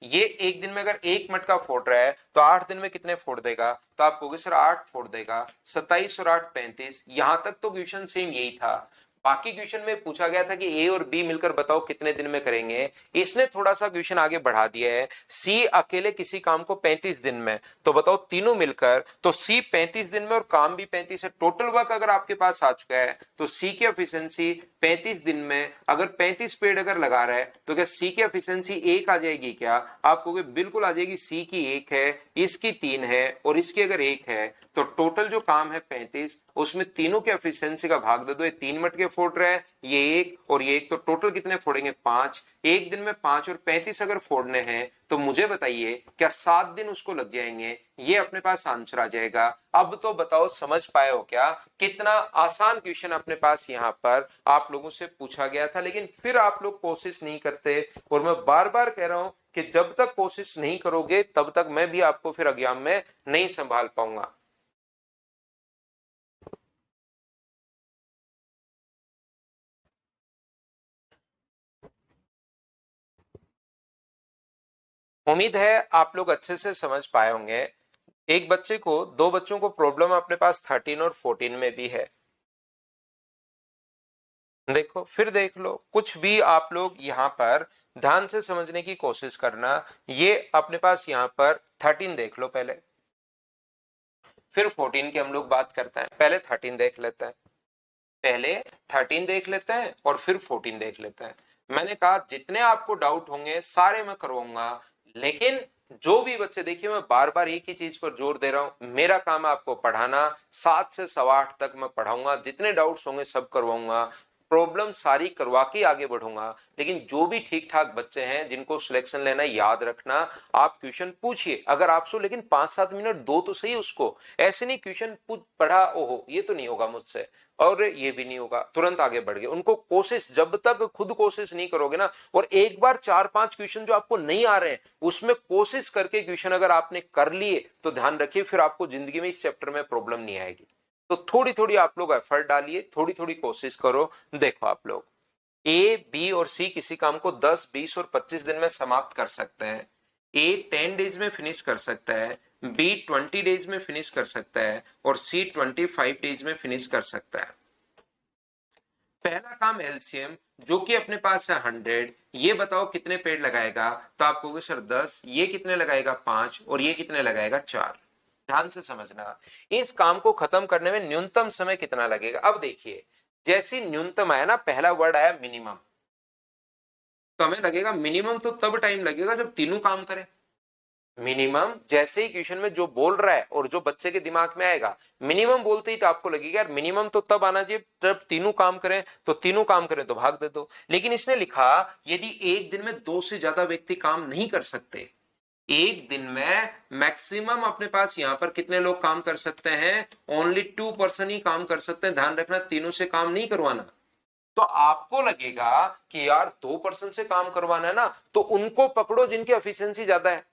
ये एक दिन में अगर एक मटका फोड़ रहा है तो 8 दिन में कितने फोड़ देगा, तो आप कहोगे सर 8 फोड़ देगा, 27 और 8 35। यहां तक तो क्वेश्चन सेम यही था। बाकी क्वेश्चन में पूछा गया था कि ए और बी मिलकर बताओ कितने दिन में करेंगे, इसने थोड़ा सा क्वेश्चन आगे बढ़ा दिया है, सी अकेले किसी काम को 35 दिन में, तो बताओ तीनों मिलकर, तो सी 35 दिन में और काम भी 35 है, टोटल वर्क अगर आपके पास आ चुका है तो सी की एफिशिएंसी 35 दिन में अगर 35 पेड़ अगर लगा रहा है तो क्या सी की एफिशिएंसी 1 आ जाएगी क्या, आप कहोगे बिल्कुल आ जाएगी, सी की 1 है, इसकी 3 है और इसकी अगर 1 है, तो टोटल जो काम है 35, उसमें तीनों के एफिशिएंसी का भाग दे दो, ये 3 मटके फोड़ रहा है, ये 1 और ये 1, तो टोटल कितने फोड़ेंगे 5, एक दिन में 5 और 35 अगर फोड़ने हैं तो मुझे बताइए क्या 7 दिन उसको लग जाएंगे, ये अपने पास आंसर आ जाएगा। अब तो बताओ समझ पाए हो क्या, कितना आसान क्वेश्चन अपने पास यहां पर आप लोगों से पूछा गया था, लेकिन फिर आप लोग कोशिश नहीं करते, और मैं बार बार कह रहा हूं कि जब तक कोशिश नहीं करोगे तब तक मैं भी आपको फिर एग्जाम में नहीं संभाल पाऊंगा। उम्मीद है आप लोग अच्छे से समझ पाए होंगे। एक बच्चे को, दो बच्चों को प्रॉब्लम अपने पास 13 और 14 में भी है। देखो फिर देख लो, कुछ भी आप लोग यहाँ पर ध्यान से समझने की कोशिश करना। ये अपने पास यहाँ पर 13 देख लो पहले, फिर 14 की हम लोग बात करते हैं, पहले 13 देख लेते हैं, पहले 13 देख लेते हैं और फिर 14 देख लेते हैं। मैंने कहा जितने आपको डाउट होंगे सारे मैं करवाऊंगा, लेकिन जो भी बच्चे, देखिए मैं बार बार एक ही चीज पर जोर दे रहा हूं, मेरा काम है आपको पढ़ाना, 7 से 8:15 तक मैं पढ़ाऊंगा, जितने डाउट्स होंगे सब करवाऊंगा। प्रॉब्लम सारी करवा के आगे बढ़ूंगा, लेकिन जो भी ठीक ठाक बच्चे हैं जिनको सिलेक्शन लेना, याद रखना, आप क्वेश्चन पूछिए अगर आपसे, लेकिन 5-7 मिनट दो तो सही उसको। ऐसे नहीं क्वेश्चन पढ़ा, ओहो ये तो नहीं होगा मुझसे और ये भी नहीं होगा, तुरंत आगे बढ़ गए। उनको कोशिश, जब तक खुद कोशिश नहीं करोगे ना, और एक बार 4-5 क्वेश्चन जो आपको नहीं आ रहे हैं उसमें कोशिश करके क्वेश्चन अगर आपने कर लिए तो ध्यान रखिए फिर आपको जिंदगी में इस चैप्टर में प्रॉब्लम नहीं आएगी। तो थोड़ी थोड़ी आप लोग एफर्ट डालिए, थोड़ी थोड़ी कोशिश करो। देखो आप लोग ए, बी और सी किसी काम को 10, 20 और 25 दिन में समाप्त कर सकते हैं। ए 10 डेज में फिनिश कर सकता है, बी 20 डेज में फिनिश कर सकता है और सी 25 डेज में फिनिश कर सकता है। पहला काम एलसीएम जो कि अपने पास है 100, ये बताओ कितने पेड़ लगाएगा, तो आप कहोगे सर 10, ये कितने लगाएगा 5 और ये कितने लगाएगा 4। ध्यान से समझना, इस काम को खत्म करने में न्यूनतम समय कितना लगेगा। अब देखिए जैसे न्यूनतम आया ना, पहला वर्ड आया मिनिमम, तो हमें लगेगा मिनिमम तो तब टाइम लगेगा जब तीनों काम करें। मिनिमम जैसे ही क्वेश्चन में जो बोल रहा है और जो बच्चे के दिमाग में आएगा, मिनिमम बोलते ही तो आपको लगेगा यार मिनिमम तो तब आना चाहिए जब तीनों काम करें, तो तीनों काम करें तो भाग दे दो। लेकिन इसने लिखा यदि एक दिन में 2 से ज्यादा व्यक्ति काम नहीं कर सकते, एक दिन में मैक्सिमम अपने पास यहां पर कितने लोग काम कर सकते हैं, ओनली 2 पर्सन ही काम कर सकते हैं। ध्यान रखना तीनों से काम नहीं करवाना। तो आपको लगेगा कि यार 2 पर्सन से काम करवाना है ना, तो उनको पकड़ो जिनकी एफिशिएंसी ज्यादा है,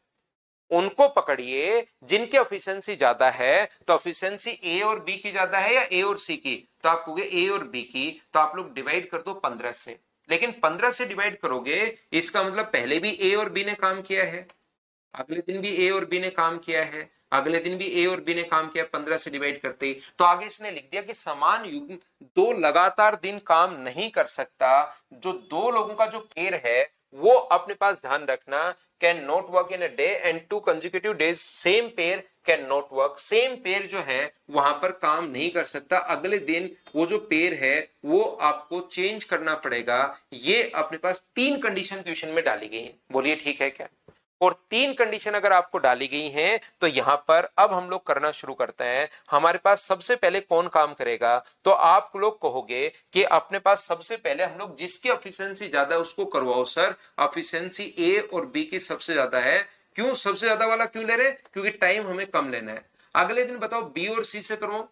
उनको पकड़िए जिनकी एफिशिएंसी ज्यादा है। तो एफिशिएंसी ए और बी की ज्यादा है या ए और सी की, तो आप कहोगे ए और बी की, तो आप लोग डिवाइड कर दो 15 से। लेकिन 15 से डिवाइड करोगे इसका मतलब पहले भी ए और बी ने काम किया है, अगले दिन भी ए और बी ने काम किया है, अगले दिन भी ए और बी ने काम किया, 15 से डिवाइड करते ही। तो आगे इसने लिख दिया कि समान युग्म 2 लगातार दिन काम नहीं कर सकता। जो 2 लोगों का जो पेयर है वो अपने पास ध्यान रखना, can not work in a day and 2 consecutive days same pair can not work. Same pair जो है वहां पर काम नहीं कर सकता, अगले दिन वो जो पेयर है वो आपको चेंज करना पड़ेगा। ये अपने पास 3 कंडीशन क्वेश्चन में डाली गई है, बोलिए ठीक है क्या। और 3 कंडीशन अगर आपको डाली गई हैं तो यहां पर अब हम लोग करना शुरू करते हैं। हमारे पास सबसे पहले कौन काम करेगा, तो आप लोग कहोगे कि अपने पास सबसे पहले हम लोग जिसकी एफिशिएंसी ज्यादा है उसको करवाओ। सर एफिशिएंसी ए और बी की सबसे ज्यादा है, क्यों सबसे ज्यादा वाला क्यों ले रहे, क्योंकि टाइम हमें कम लेना है। अगले दिन बताओ बी और सी से करवाओ,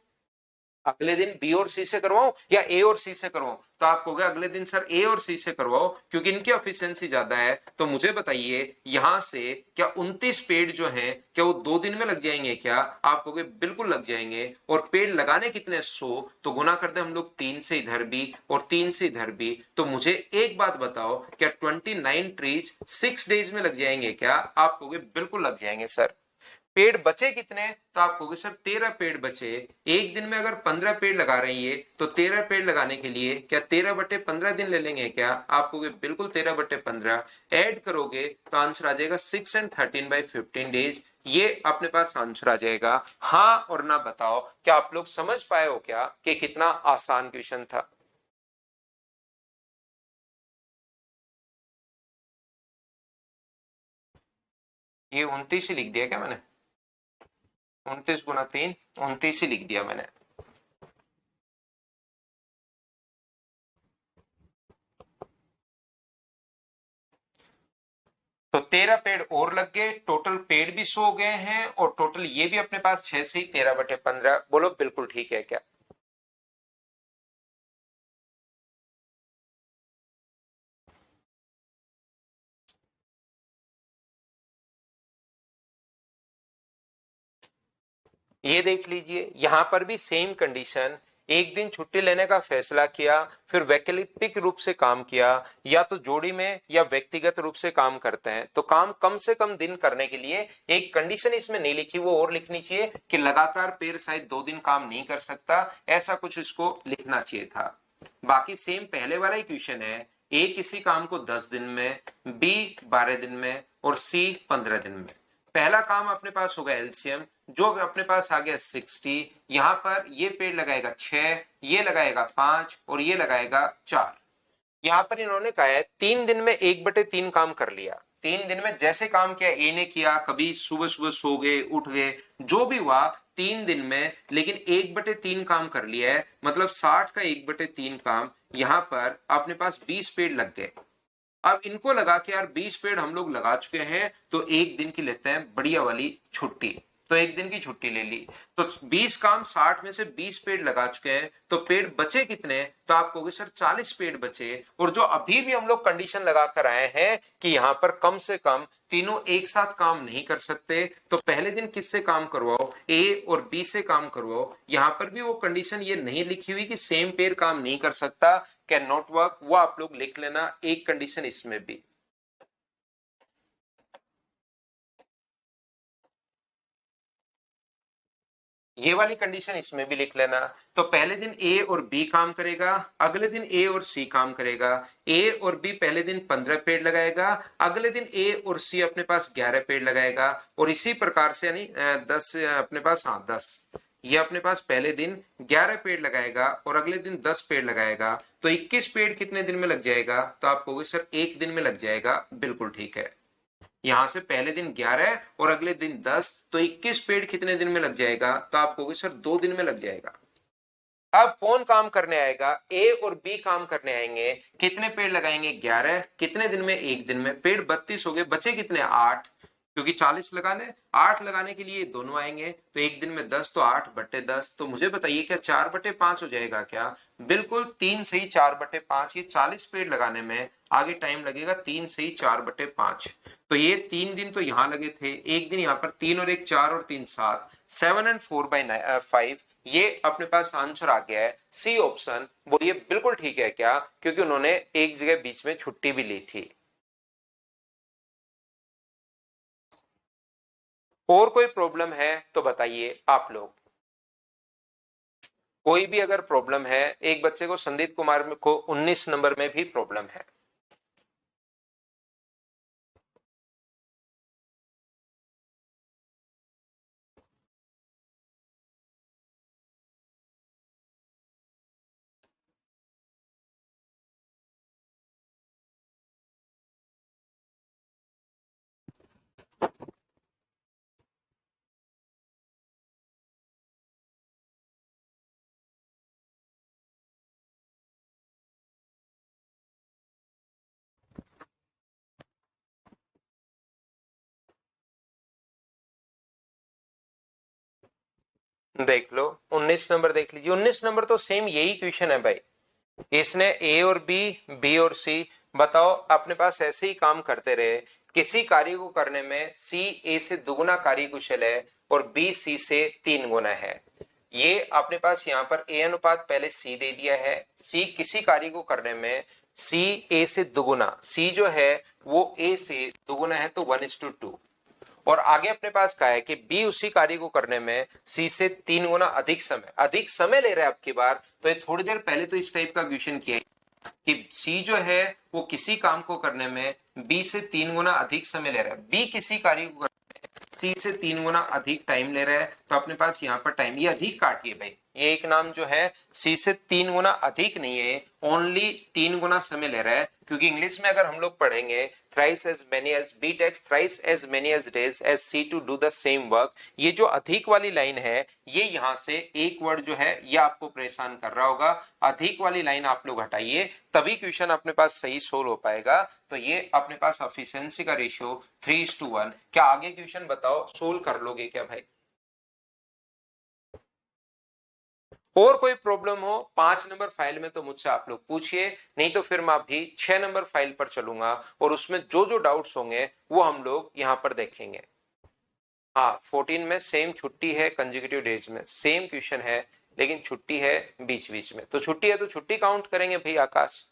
अगले दिन बी और सी से करवाओ या ए और सी से करवाओ, तो आप कहोगे अगले दिन सर ए और सी से करवाओ क्योंकि इनकी एफिशिएंसी ज्यादा है। तो मुझे बताइए यहां से क्या 29 पेड़ जो हैं क्या वो 2 दिन में लग जाएंगे क्या, आप कहोगे बिल्कुल लग जाएंगे। और पेड़ लगाने कितने 100, तो गुना करते हम लोग 3 से इधर भी और 3 से इधर भी। तो मुझे एक बात बताओ क्या 29 ट्रीज 6 डेज में लग जाएंगे क्या, आप कहोगे बिल्कुल लग जाएंगे सर। पेड़ बचे कितने, तो आप कहोगे सर 13 पेड़ बचे। एक दिन में अगर 15 पेड़ लगा रही है तो 13 पेड़ लगाने के लिए क्या 13/15 दिन ले लेंगे क्या, आप कहोगे बिल्कुल 13/15। ऐड करोगे तो आंसर आ जाएगा 6 and 13/15 डेज। ये अपने पास आंसर आ जाएगा। हाँ और ना बताओ, क्या आप लोग समझ पाए हो क्या कि कितना आसान क्वेश्चन था। ये 29 ही लिख दिया क्या मैंने, 29 गुना 3, 29 ही लिख दिया मैंने। तो 13 पेड़ और लग गए, टोटल पेड़ भी 100 गए हैं और टोटल ये भी अपने पास 6 से ही 13/15। बोलो बिल्कुल ठीक है क्या। ये देख लीजिए यहां पर भी सेम कंडीशन, एक दिन छुट्टी लेने का फैसला किया, फिर वैकल्पिक रूप से काम किया, या तो जोड़ी में या व्यक्तिगत रूप से काम करते हैं। तो काम कम से कम दिन करने के लिए एक कंडीशन इसमें नहीं लिखी, वो और लिखनी चाहिए कि लगातार पेड़ शायद 2 दिन काम नहीं कर सकता, ऐसा कुछ इसको लिखना चाहिए था। बाकी सेम पहले वाला ही क्वेश्चन है, ए किसी काम को 10 दिन में, बी 12 दिन में और सी 15 दिन में। पहला काम अपने पास होगा एलसीएम जो अपने पास आ गया 60, यहां पर ये पेड़ लगाएगा 6, ये लगाएगा 5 और ये लगाएगा 4। यहाँ पर इन्होंने कहा है 3 दिन में 1/3 काम कर लिया। 3 दिन में जैसे काम किया ए ने किया, कभी सुबह सुबह सो गए उठ गए, जो भी हुआ 3 दिन में, लेकिन 1/3 काम कर लिया है, मतलब 60 का 1/3 काम। यहाँ पर अपने पास 20 पेड़ लग गए। अब इनको लगा कि यार 20 पेड़ हम लोग लगा चुके हैं, तो एक दिन की लेते हैं बढ़िया वाली छुट्टी। तो एक दिन की छुट्टी ले ली। तो 20 काम 60 में से 20 पेड़ लगा चुके हैं, तो पेड़ बचे कितने? तो आप कहोगे सर 40 पेड़ बचे। और जो अभी भी हम लोग कंडीशन लगा कर आए हैं कि यहां पर कम से कम तीनों एक साथ काम नहीं कर सकते, तो पहले दिन किससे काम करवाओ? ए और बी से काम करवाओ। यहां पर भी वो कंडीशन ये नहीं लिखी हुई कि सेम पेयर काम नहीं कर सकता, कैन नॉट वर्क, वो आप लोग लिख लेना एक कंडीशन इसमें भी। ये वाली कंडीशन इसमें भी लिख लेना। तो पहले दिन ए और बी काम करेगा, अगले दिन ए और सी काम करेगा। ए और बी पहले दिन 15 पेड़ लगाएगा, अगले दिन ए और सी अपने पास 11 पेड़ लगाएगा। और इसी प्रकार से यानी 10 अपने पास, हाँ 10, ये अपने पास पहले दिन 11 पेड़ लगाएगा और अगले दिन 10 पेड़ लगाएगा। तो 21 पेड़ कितने दिन में लग जाएगा? तो आप कहोगे सर एक दिन में लग जाएगा। बिल्कुल ठीक है। यहां से पहले दिन 11 और अगले दिन 10, तो 21 पेड़ कितने दिन में लग जाएगा? तो आप कहोगे सर 2 दिन में लग जाएगा। अब कौन काम करने आएगा? ए और बी काम करने आएंगे। कितने पेड़ लगाएंगे? 11। कितने दिन में? एक दिन में। पेड़ 32 हो गए, बचे कितने? 8, क्योंकि 40 लगाने, 8 लगाने के लिए दोनों आएंगे। तो एक दिन में 10, तो 8/10। तो मुझे बताइए क्या 4/5 हो जाएगा क्या? बिल्कुल 3 सही 4/5। ये 40 पेड़ लगाने में आगे टाइम लगेगा 3 सही 4/5। तो ये 3 दिन तो यहां लगे थे, एक दिन यहां पर, 3 और 1 4 और 3 7, 7 एंड 4/5। ये अपने पास आंसर आ गया है सी ऑप्शन। बोलिए बिल्कुल ठीक है क्या? क्योंकि उन्होंने एक जगह बीच में छुट्टी भी ली थी। और कोई प्रॉब्लम है तो बताइए आप लोग। कोई भी अगर प्रॉब्लम है, एक बच्चे को, संदीप कुमार को 19 नंबर में भी प्रॉब्लम है। देख लो 19 नंबर देख लीजिए। 19 नंबर तो सेम यही क्वेश्चन है भाई। इसने ए और बी, बी और सी, बताओ अपने पास ऐसे ही काम करते रहे। किसी कार्य को करने में सी ए से दुगुना कार्य कुशल है और बी सी से 3 गुना है। ये अपने पास यहाँ पर ए अनुपात पहले सी दे दिया है। सी किसी कार्य को करने में सी ए से दुगुना, सी जो है वो ए से दुगुना है, तो 1:2। और आगे अपने पास कहा है कि बी उसी कार्य को करने में सी से 3 गुना अधिक समय ले रहा है। अब की बार तो ये थोड़ी देर पहले तो इस टाइप का क्वेश्चन किया कि सी जो है वो किसी काम को करने में बी से 3 गुना अधिक समय ले रहा है। बी किसी कार्य को सी से 3 गुना अधिक टाइम ले रहा है, तो अपने पास यहाँ पर टाइम, ये अधिक काटिए भाई, ये एक नाम जो है सी से 3 गुना अधिक नहीं है, ओनली 3 गुना समय ले रहा है। क्योंकि इंग्लिश में अगर हम लोग पढ़ेंगे thrice as many as B takes thrice as many as days as C to do the same work, ये जो अधिक वाली लाइन है, ये यहां से एक वर्ड जो है ये आपको परेशान कर रहा होगा। अधिक वाली लाइन आप लोग हटाइए, तभी क्वेश्चन अपने पास सही सोल्व हो पाएगा। तो ये अपने पास एफिशिएंसी का रेशियो 3:1। क्या आगे क्वेश्चन बताओ सोल्व कर लोगे क्या भाई? और कोई प्रॉब्लम हो 5 नंबर फाइल में तो मुझसे आप लोग पूछिए, नहीं तो फिर मैं अभी 6 नंबर फाइल पर चलूंगा और उसमें जो जो डाउट्स होंगे वो हम लोग यहां पर देखेंगे। हाँ 14 में सेम छुट्टी है, कंजिक्यूटिव डेज में सेम क्वेश्चन है, लेकिन छुट्टी है बीच बीच में, तो छुट्टी है तो छुट्टी काउंट करेंगे भाई आकाश।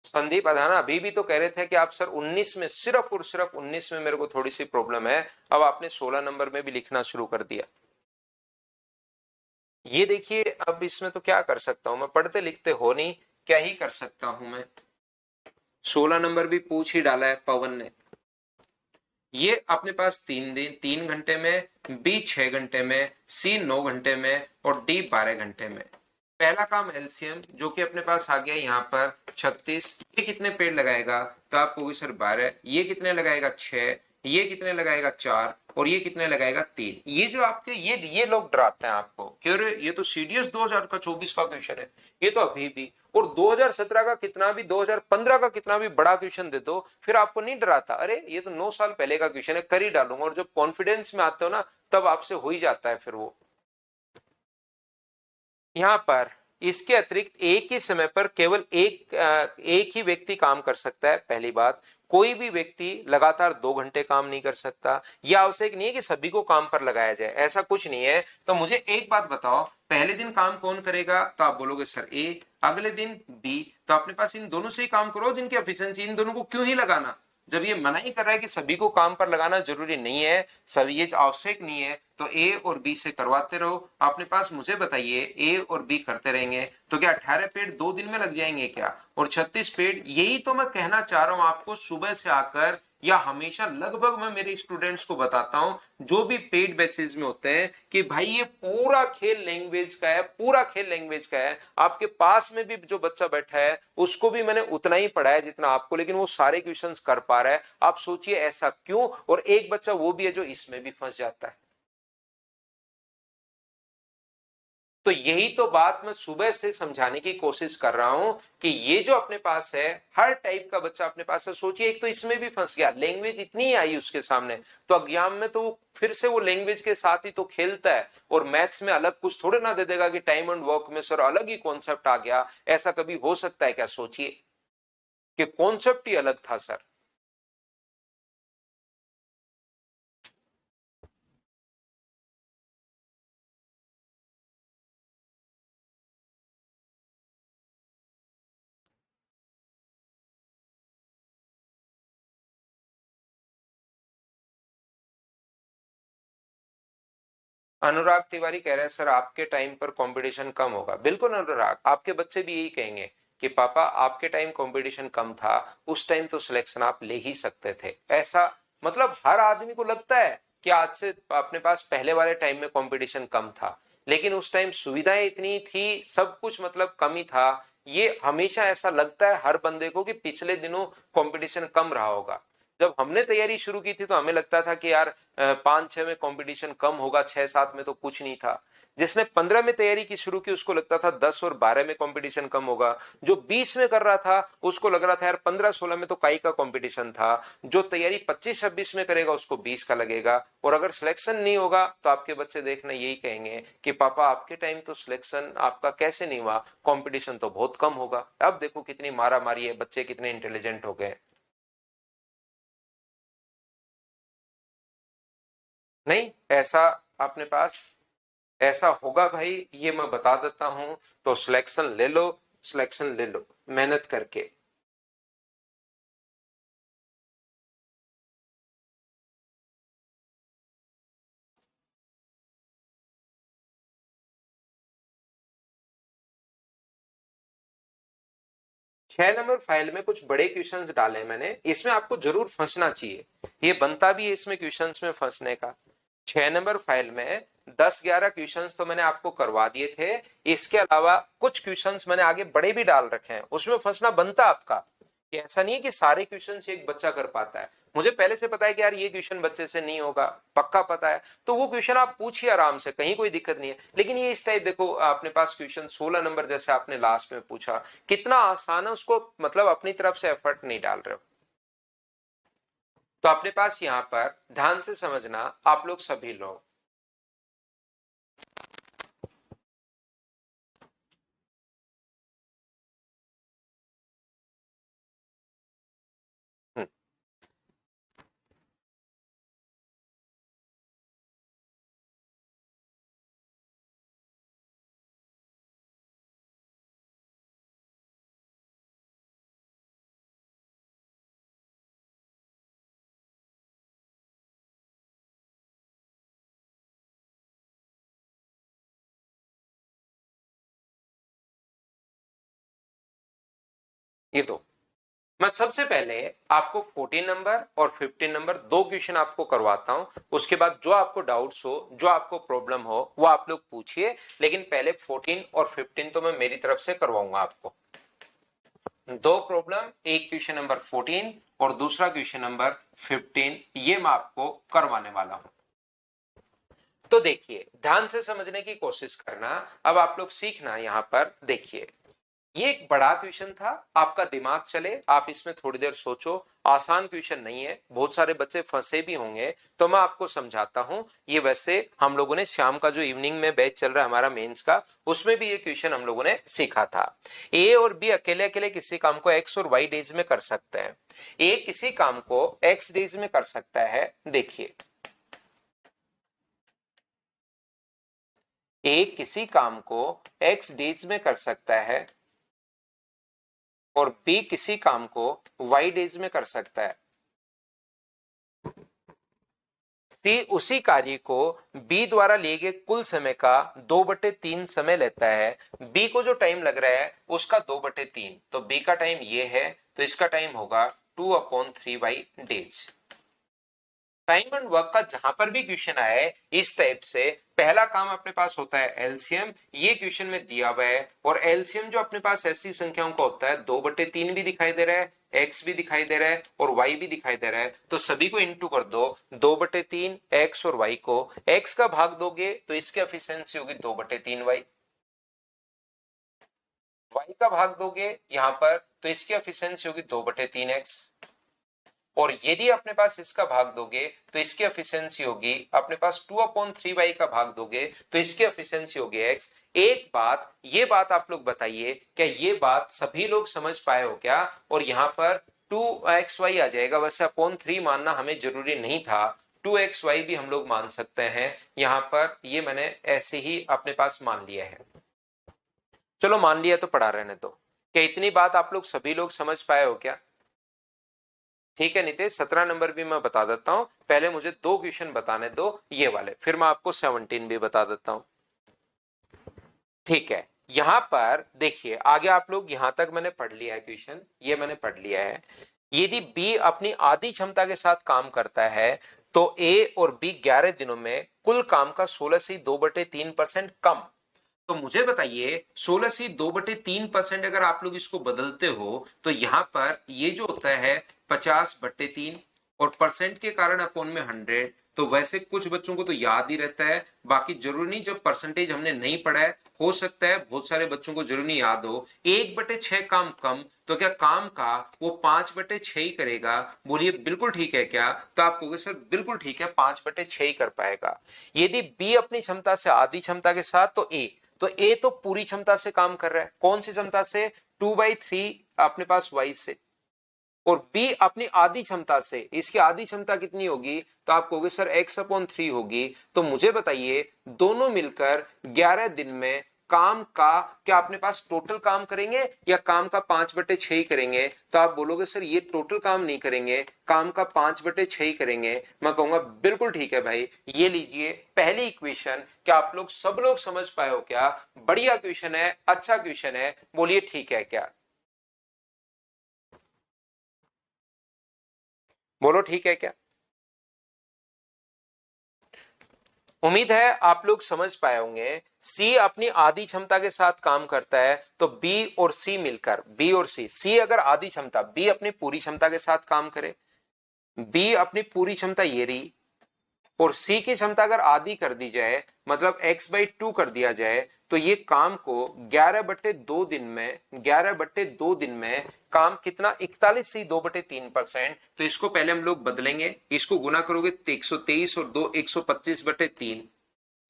संदीप अधाना अभी भी तो कह रहे थे कि आप सर 19 में, सिर्फ और सिर्फ 19 में मेरे को थोड़ी सी प्रॉब्लम है। अब आपने 16 नंबर में भी लिखना शुरू कर दिया। ये देखिए, अब इसमें तो क्या कर सकता हूं मैं, पढ़ते लिखते हो नहीं, क्या ही कर सकता हूं मैं। 16 नंबर भी पूछ ही डाला है पवन ने। ये अपने पास 3 दिन 3 घंटे में, बी 6 घंटे में, सी 9 घंटे में और डी 12 घंटे में। पहला काम एलसीएम जो कि अपने पास आ गया यहाँ पर 36, ये कितने पेड़ लगाएगा, तो आप कहोगे सर 12, ये कितने लगाएगा 6, ये कितने लगाएगा 4, और ये कितने लगाएगा 3। ये जो आपके ये लोग डराते हैं आपको क्यों रे, ये तो सीडीएस 2024 का क्वेश्चन है, ये तो अभी भी, और 2017 का कितना भी, 2015 का कितना भी बड़ा क्वेश्चन दे दो फिर आपको नहीं डराता, अरे ये तो 9 साल पहले का क्वेश्चन है, कर ही डालूंगा। और जब कॉन्फिडेंस में आते हो ना तब आपसे हो ही जाता है फिर वो। यहां पर इसके अतिरिक्त एक ही समय पर केवल एक ही व्यक्ति काम कर सकता है। पहली बात, कोई भी व्यक्ति लगातार 2 घंटे काम नहीं कर सकता। यह आवश्यक नहीं है कि सभी को काम पर लगाया जाए, ऐसा कुछ नहीं है। तो मुझे एक बात बताओ, पहले दिन काम कौन करेगा, तो आप बोलोगे सर ए, अगले दिन बी, तो अपने पास इन दोनों से ही काम करो जिनकी एफिशिएंसी, इन दोनों को क्यों ही लगाना। जब ये मना ही कर रहा है कि सभी को काम पर लगाना जरूरी नहीं है, सभी ये आवश्यक नहीं है, तो ए और बी से करवाते रहो। अपने पास मुझे बताइए ए और बी करते रहेंगे तो क्या 18 पेड़ 2 दिन में लग जाएंगे क्या, और 36 पेड़। यही तो मैं कहना चाह रहा हूं आपको सुबह से आकर, या हमेशा लगभग मैं मेरे स्टूडेंट्स को बताता हूं जो भी पेड बैचेज में होते हैं कि भाई ये पूरा खेल लैंग्वेज का है, पूरा खेल लैंग्वेज का है। आपके पास में भी जो बच्चा बैठा है उसको भी मैंने उतना ही पढ़ाया जितना आपको, लेकिन वो सारे क्वेश्चंस कर पा रहा है। आप सोचिए ऐसा क्यों, और एक बच्चा वो भी है जो इसमें भी फंस जाता है। तो यही तो बात मैं सुबह से समझाने की कोशिश कर रहा हूं कि ये जो अपने पास है, हर टाइप का बच्चा अपने पास है। सोचिए एक तो इसमें भी फंस गया, लैंग्वेज इतनी आई उसके सामने, तो एग्जाम में तो वो फिर से वो लैंग्वेज के साथ ही तो खेलता है, और मैथ्स में अलग कुछ थोड़े ना दे देगा कि टाइम एंड वर्क में सर अलग ही कॉन्सेप्ट आ गया। ऐसा कभी हो सकता है क्या, सोचिए कि कॉन्सेप्ट ही अलग था सर। अनुराग तिवारी कह रहे हैं सर आपके टाइम पर कंपटीशन कम होगा। बिल्कुल अनुराग, आपके बच्चे भी यही कहेंगे कि पापा आपके टाइम कंपटीशन कम था, उस टाइम तो सिलेक्शन आप ले ही सकते थे। ऐसा मतलब हर आदमी को लगता है कि आज से अपने पास पहले वाले टाइम में कंपटीशन कम था, लेकिन उस टाइम सुविधाएं इतनी थी, सब कुछ मतलब कम ही था। ये हमेशा ऐसा लगता है हर बंदे को कि पिछले दिनों कंपटीशन कम रहा होगा। जब हमने तैयारी शुरू की थी तो हमें लगता था कि यार 5-6 में कंपटीशन कम होगा, 6-7 में तो कुछ नहीं था। जिसने 15 में तैयारी की शुरू की उसको लगता था 10 और 12 में कंपटीशन कम होगा। जो 20 में कर रहा था उसको लग रहा था यार 15-16 में तो काई का कंपटीशन था। जो तैयारी 25-26 में करेगा उसको 20 का लगेगा। और अगर सिलेक्शन नहीं होगा तो आपके बच्चे देखना यही कहेंगे कि पापा आपके टाइम तो सिलेक्शन आपका कैसे नहीं हुआ, कंपटीशन तो बहुत कम होगा। अब देखो कितनी मारा मारी है, बच्चे कितने इंटेलिजेंट हो गए। नहीं ऐसा अपने पास ऐसा होगा भाई, ये मैं बता देता हूं। तो सिलेक्शन ले लो, सिलेक्शन ले लो मेहनत करके। 6 नंबर फाइल में कुछ बड़े क्वेश्चंस डाले हैं मैंने, इसमें आपको जरूर फंसना चाहिए, ये बनता भी है इसमें क्वेश्चंस में फंसने का। 6 नंबर फाइल में 10-11 क्वेश्चंस तो मैंने आपको करवा दिए थे। इसके अलावा कुछ क्वेश्चंस मैंने आगे बड़े भी डाल रखे हैं, उसमें फंसना बनता आपका। कि ऐसा नहीं है कि सारे क्वेश्चन एक बच्चा कर पाता है। मुझे पहले से पता है कि यार ये क्वेश्चन बच्चे से नहीं होगा, पक्का पता है, तो वो क्वेश्चन आप पूछिए आराम से, कहीं कोई दिक्कत नहीं है। लेकिन ये इस टाइप देखो अपने पास क्वेश्चन 16 नंबर जैसे आपने लास्ट में पूछा, कितना आसान है, उसको मतलब अपनी तरफ से एफर्ट नहीं डाल रहे हो। तो अपने पास यहाँ पर ध्यान से समझना आप लोग सभी लोग। हम्म, ये तो मैं सबसे पहले आपको 14 नंबर और 15 नंबर दो क्वेश्चन आपको करवाता हूं, उसके बाद जो आपको डाउट्स हो, जो आपको प्रॉब्लम हो, वो आप लोग पूछिए, लेकिन पहले 14 और 15 तो मैं मेरी तरफ से करवाऊंगा आपको। दो प्रॉब्लम, एक क्वेश्चन नंबर 14 और दूसरा क्वेश्चन नंबर 15, ये मैं आपको करवाने वाला हूं। तो देखिए, ध्यान से समझने की कोशिश करना। अब आप लोग सीखना, यहां पर देखिए, ये एक बड़ा क्वेश्चन था, आपका दिमाग चले, आप इसमें थोड़ी देर सोचो। आसान क्वेश्चन नहीं है, बहुत सारे बच्चे फंसे भी होंगे, तो मैं आपको समझाता हूं। ये वैसे हम लोगों ने शाम का जो इवनिंग में बैच चल रहा है हमारा मेंस का, उसमें भी ये क्वेश्चन हम लोगों ने सीखा था। ए और बी अकेले अकेले किसी काम को एक्स और वाई डेज में कर सकते हैं, ए किसी काम को एक्स डेज में कर सकता है। देखिए, ए किसी काम को एक्स डेज में कर सकता है और बी किसी काम को वाई डेज में कर सकता है। सी उसी कार्य को बी द्वारा लिए गए कुल समय का 2/3 समय लेता है। बी को जो टाइम लग रहा है उसका 2/3, तो बी का टाइम ये है, तो इसका टाइम होगा 2/3 डेज। टाइम एंड वर्क का जहां पर भी क्वेश्चन आया है इस टाइप से, पहला काम अपने पास होता है एलसीएम, ये क्वेश्चन में दिया हुआ है, और एलसीएम जो अपने पास ऐसी संख्याओं का होता है, 2/3 भी दिखाई दे रहा है, एक्स भी दिखाई दे रहा है और वाई भी दिखाई दे रहा है, तो सभी को इंटू कर दो। 2/3 एक्स और वाई को एक्स का भाग दोगे तो इसकी एफिशिएंसी होगी 2/3 वाई, वाई का भाग दोगे यहां पर तो इसकी एफिशिएंसी होगी 2/3 एक्स, और यदि अपने पास इसका भाग दोगे तो इसकी एफिशिएंसी होगी, अपने पास 2/3 का भाग दोगे तो इसकी एफिशिएंसी होगी एक्स। एक बात, ये बात आप लोग बताइए, क्या ये बात सभी लोग समझ पाए हो क्या? और यहां पर 2xy आ जाएगा, वैसे 3 मानना हमें जरूरी नहीं था, 2xy भी हम लोग मान सकते हैं। यहां पर ये मैंने ऐसे ही अपने पास मान लिया है। चलो मान लिया तो पढ़ा रहने दो। क्या इतनी बात आप लोग सभी लोग समझ पाए हो क्या? ठीक है नितेश, 17 नंबर भी मैं बता देता हूं, पहले मुझे दो क्वेश्चन बताने दो ये वाले, फिर मैं आपको 17 भी बता देता हूं। ठीक है, यहां पर देखिए, आगे आप लोग यहां तक मैंने पढ़ लिया है क्वेश्चन, ये मैंने पढ़ लिया है। यदि बी अपनी आधी क्षमता के साथ काम करता है तो ए और बी 11 दिनों में कुल काम का 16 से 2/3% कम। तो मुझे बताइए, 16 से 2/3% अगर आप लोग इसको बदलते हो तो यहां पर ये जो होता है 50/3, और परसेंट के कारण अपॉन में 100, तो वैसे कुछ बच्चों को तो याद ही रहता है, बाकी जरूरी नहीं, जब परसेंटेज हमने नहीं पढ़ा है, हो सकता है बहुत सारे बच्चों को जरूर नहीं याद हो। 1/6 काम कम, तो क्या काम का वो 5/6 ही करेगा? बोलिए बिल्कुल ठीक है क्या? तो आप कहोगे सर बिल्कुल ठीक है, 5/6 ही कर पाएगा। यदि बी अपनी क्षमता से आधी क्षमता के साथ, तो ए तो पूरी क्षमता से काम कर रहा है, कौन सी क्षमता से? 2/3 अपने पास वाई से, और बी अपनी आधी क्षमता से, इसकी आधी क्षमता कितनी होगी? तो आप कहोगे सर x/3 होगी। तो मुझे बताइए, दोनों मिलकर 11 दिन में काम का क्या अपने पास टोटल काम करेंगे या काम का 5/6 ही करेंगे? तो आप बोलोगे सर ये टोटल काम नहीं करेंगे, काम का 5/6 ही करेंगे। मैं कहूंगा बिल्कुल ठीक है भाई, ये लीजिए पहली इक्वेशन। क्या आप लोग सब लोग समझ पाए हो क्या? बढ़िया क्वेश्चन है, अच्छा क्वेश्चन है, बोलिए ठीक है क्या? बोलो ठीक है क्या? उम्मीद है आप लोग समझ पाए होंगे। सी अपनी आधी क्षमता के साथ काम करता है, तो बी और सी मिलकर, बी और सी अगर आधी क्षमता, बी अपनी पूरी क्षमता के साथ काम करे, बी अपनी पूरी क्षमता ये रही, और सी की क्षमता अगर आधी कर दी जाए, मतलब x/2 कर दिया जाए, तो ये काम को 11/2 दिन में, 11/2 दिन में काम कितना? 41 से 2/3%। तो इसको पहले हम लोग बदलेंगे, इसको गुना करोगे तो 123 और 2 125/3।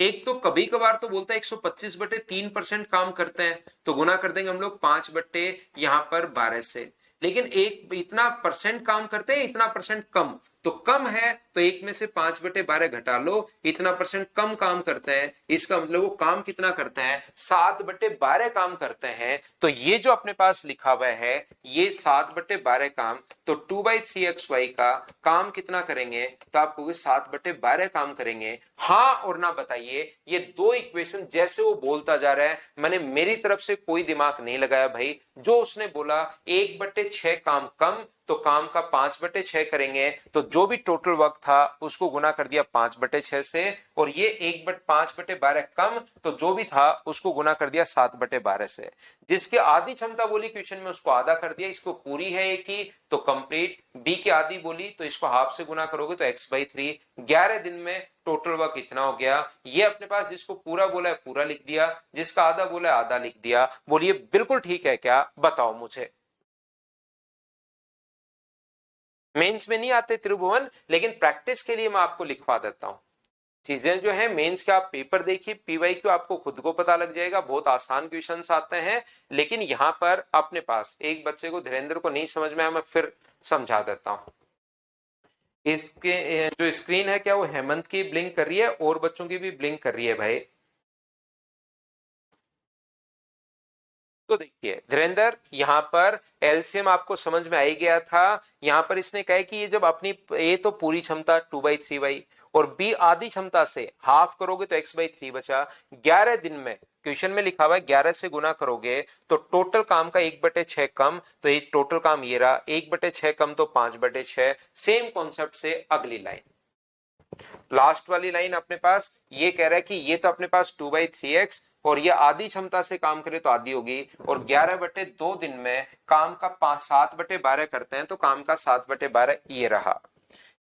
एक तो कभी कभार तो बोलता है 125/3% काम करते हैं, तो गुना कर देंगे हम लोग 5 बट्टे यहां पर 12 से। लेकिन एक इतना परसेंट काम करते हैं, इतना परसेंट कम, तो कम है तो 1 में से 5/12 घटा लो, इतना परसेंट कम काम करते हैं, इसका मतलब वो काम कितना करते हैं, 7/12 काम करते हैं। तो ये जो अपने पास लिखा हुआ है ये 7/12 काम, तो 2/3xy का काम कितना करेंगे, तो आपको 7/12 काम करेंगे। हाँ और ना बताइए, ये दो इक्वेशन जैसे वो बोलता जा रहा है, मैंने मेरी तरफ से कोई दिमाग नहीं लगाया भाई, जो उसने बोला 1/6 काम कम तो काम का 5/6 करेंगे, तो जो भी टोटल वर्क था उसको गुना कर दिया 5/6 से, और ये 5/12 कम तो जो भी था उसको गुना कर दिया 7/12 से। जिसके आधी क्षमता बोली क्वेश्चन में उसको आधा कर दिया, इसको पूरी है एक ही तो कंप्लीट, बी की आधी बोली तो इसको हाफ से गुना करोगे तो x/3। 11 दिन में टोटल वर्क इतना हो गया। ये अपने पास जिसको पूरा बोला है पूरा लिख दिया, जिसका आधा बोला है आधा लिख दिया। बोलिए बिल्कुल ठीक है क्या, बताओ मुझे। मेंस में नहीं आते त्रिभुवन, लेकिन प्रैक्टिस के लिए मैं आपको लिखवा देता हूं चीजें जो है। मेंस के आप पेपर देखिए, पीवाईक्यू आपको खुद को पता लग जाएगा, बहुत आसान क्वेश्चंस आते हैं। लेकिन यहां पर अपने पास एक बच्चे को, धीरेन्द्र को नहीं समझ में आया, मैं फिर समझा देता हूं। इसके जो स्क्रीन है क्या वो हेमंत की ब्लिंक कर रही है और बच्चों की भी ब्लिंक कर रही है भाई। तो देखिए धीरेन्द्र, यहाँ पर एलसीएम आपको समझ में आ ही गया था। यहाँ पर इसने कहा कि ये जब अपनी ए तो पूरी क्षमता 2/3y और बी आधी क्षमता से हाफ करोगे तो x/3 बचा। 11 दिन में क्वेश्चन में लिखा हुआ है 11 से गुना करोगे तो टोटल काम का 1/6 कम, तो ये टोटल काम ये रहा 1/6 कम तो 5/6। सेम कॉन्सेप्ट से अगली लाइन, लास्ट वाली लाइन अपने पास ये कह रहा है कि ये तो अपने पास 2/3x और ये आधी क्षमता से काम करे तो आधी होगी, और 11/2 दिन में काम का 7/12 करते हैं तो काम का 7/12 ये रहा।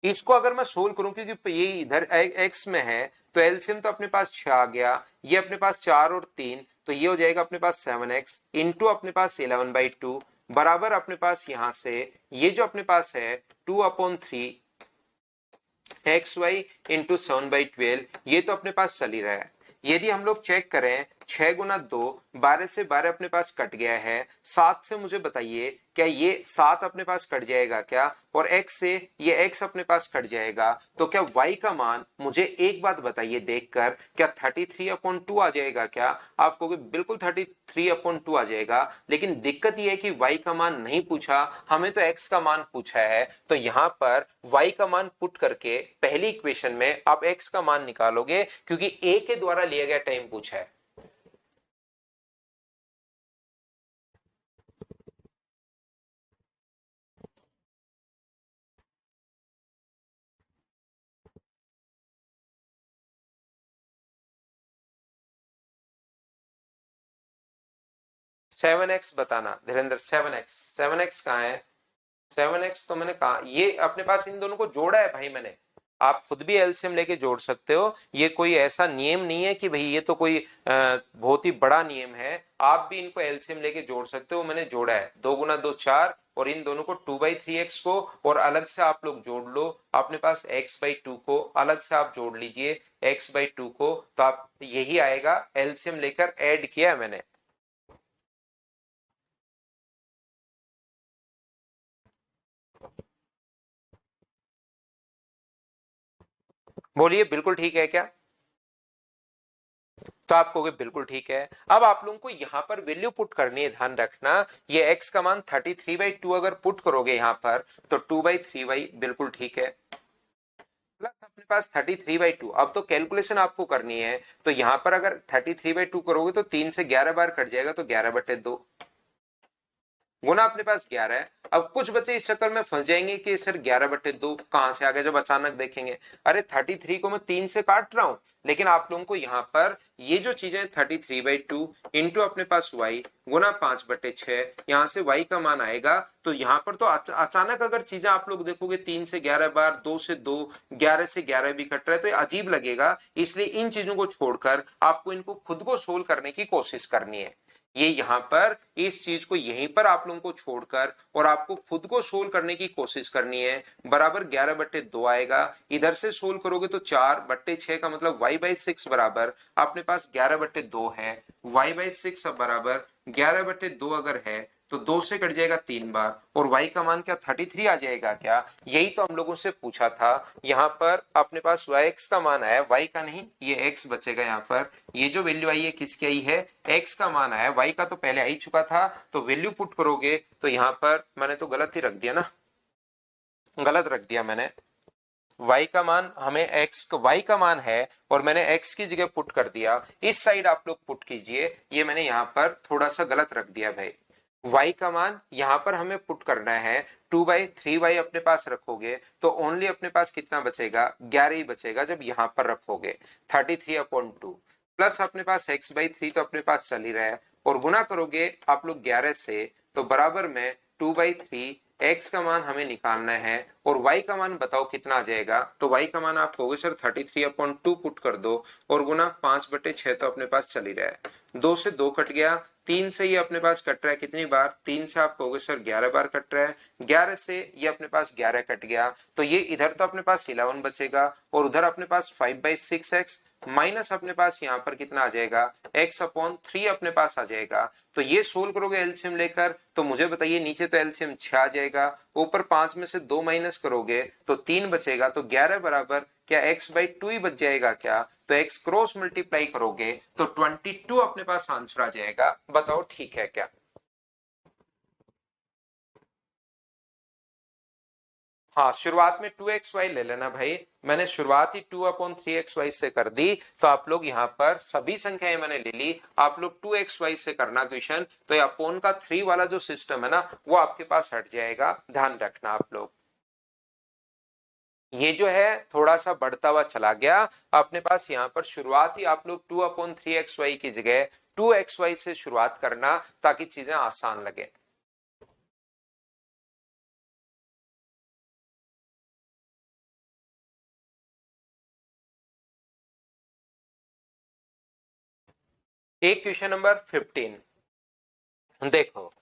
इसको अगर मैं सोल्व करूं, क्योंकि ये इधर x में है तो एलसीएम तो अपने पास 6 आ गया, ये अपने पास 4 और 3 तो ये हो जाएगा अपने पास 7x इंटू अपने पास 11/2 बराबर अपने पास यहां से ये जो अपने पास है 2/3 xy इंटू 7/12, ये तो अपने पास चल ही रहा है। यदि हम लोग चेक करें 6 गुना 2, 12 से 12 अपने पास कट गया है, 7 से मुझे बताइए क्या ये 7 अपने पास कट जाएगा क्या, और x से ये x अपने पास कट जाएगा, तो क्या y का मान, मुझे एक बात बताइए देखकर, क्या 33/2 आ जाएगा क्या। आप कहोगे बिल्कुल 33/2 आ जाएगा, लेकिन दिक्कत ये है कि y का मान नहीं पूछा, हमें तो x का मान पूछा है। तो यहां पर y का मान पुट करके पहली इक्वेशन में आप x का मान निकालोगे, क्योंकि a के द्वारा लिया गया टाइम पूछा है। सेवन एक्स बताना धीरेन्द्र, 7x कहाँ है, 7x तो मैंने कहा ये अपने पास इन दोनों को जोड़ा है भाई मैंने। आप खुद भी एलसीएम लेके जोड़ सकते हो, ये कोई ऐसा नियम नहीं है कि भाई ये तो कोई बहुत ही बड़ा नियम है, आप भी इनको एलसीएम लेके जोड़ सकते हो। मैंने जोड़ा है 2 गुना 2 4 और इन दोनों को 2/3x को और अलग से आप लोग जोड़ लो, अपने पास x/2 को अलग से आप जोड़ लीजिए x/2 को, तो आप यही आएगा, एलसीएम लेकर ऐड किया है मैंने। बोलिए बिल्कुल ठीक है क्या, तो आप कहोगे बिल्कुल ठीक है। अब आप लोगों को यहां पर वैल्यू पुट करनी है, ध्यान रखना, ये x का मान 33/2 अगर पुट करोगे यहां पर तो 2/3y बिल्कुल ठीक है, प्लस अपने पास 33/2। अब तो कैलकुलेशन आपको करनी है, तो यहां पर अगर 33/2 करोगे तो 3 से 11 बार कट जाएगा तो 11/2 गुना अपने पास 11 है। अब कुछ बच्चे इस चक्कर में फंस जाएंगे कि सर 11/2 कहां से आ गया, जब अचानक देखेंगे अरे 33 को मैं 3 से काट रहा हूं, लेकिन आप लोगों को यहां पर ये जो चीजें 33/2 इंटू अपने पास y गुना 5/6, यहां से y का मान आएगा। तो यहां पर तो अचानक अगर चीजें आप लोग देखोगे 3 से 11 बार, 2 से 2, 11 से 11 भी कट रहा है तो अजीब लगेगा, इसलिए इन चीजों को छोड़कर आपको इनको खुद को सोल्व करने की कोशिश करनी है। ये यहां पर इस चीज को यहीं पर आप लोगों को छोड़कर और आपको खुद को सोल्व करने की कोशिश करनी है। बराबर 11/2 आएगा, इधर से सोल्व करोगे तो 4/6 का मतलब y/6 बराबर अपने पास 11/2 है, y/6 अब बराबर 11/2 अगर है तो 2 से कट जाएगा 3 बार, और y का मान क्या 33 आ जाएगा क्या? यही तो हम लोगों से पूछा था। यहाँ पर अपने पास yx का मान आया, y का नहीं, ये x बचेगा। यहाँ पर ये जो वैल्यू आई है किसकी आई है? x का मान आया, y का तो पहले आ ही चुका था, तो वैल्यू पुट करोगे तो यहाँ पर मैंने तो गलत ही रख दिया ना, गलत रख दिया मैंने। y का मान हमें y का मान है और मैंने x की जगह पुट कर दिया। इस साइड आप लोग पुट कीजिए, ये मैंने यहाँ पर थोड़ा सा गलत रख दिया भाई। y का मान यहाँ पर हमें पुट करना है 2/3y अपने पास रखोगे तो ओनली अपने पास कितना बचेगा? 11 ही बचेगा जब यहाँ पर रखोगे 33/2 प्लस अपने पास x/3 तो अपने पास चल ही रहा है, और गुना करोगे आप लोग 11 से तो बराबर में 2/3 x का मान हमें निकालना है और y का मान बताओ कितना आ जाएगा? तो y का मान आप कहोगे सर 33/2 पुट कर दो और गुना 5/6 तो अपने पास चल ही रहा है। 2 से 2 कट गया, 3 से ये अपने पास कट रहा है कितनी बार? 3 से आप कहोगे सर 11 बार कट रहा है, 11 से ये अपने पास 11 कट गया, तो ये इधर तो अपने पास 11 बचेगा और उधर अपने पास 5/6x माइनस अपने पास यहाँ पर कितना आ जाएगा? x/3 अपने पास आ जाएगा। तो ये सोल्व करोगे एलसीएम लेकर, तो मुझे बताइए नीचे तो एलसीएम 6 आ जाएगा, ऊपर 5 में से 2 माइनस करोगे तो 3 बचेगा, तो 11 बराबर क्या x/2 ही बच जाएगा क्या? तो x क्रॉस मल्टीप्लाई करोगे तो 22 अपने पास आंसर आ जाएगा। बताओ ठीक है क्या? हाँ, शुरुआत में 2xy ले लेना भाई, मैंने शुरुआत ही 2/3xy से कर दी, तो आप लोग यहाँ पर सभी संख्याएं मैंने ले ली, आप लोग 2xy से करना क्वेश्चन, तो ये अपोन का 3 वाला जो सिस्टम है ना वो आपके पास हट जाएगा, ध्यान रखना आप लोग। ये जो है थोड़ा सा बढ़ता हुआ चला गया अपने पास, यहाँ पर शुरुआत ही आप लोग 2/3xy की जगह 2xy से शुरुआत करना ताकि चीजें आसान लगे। एक क्वेश्चन नंबर 15 देखो,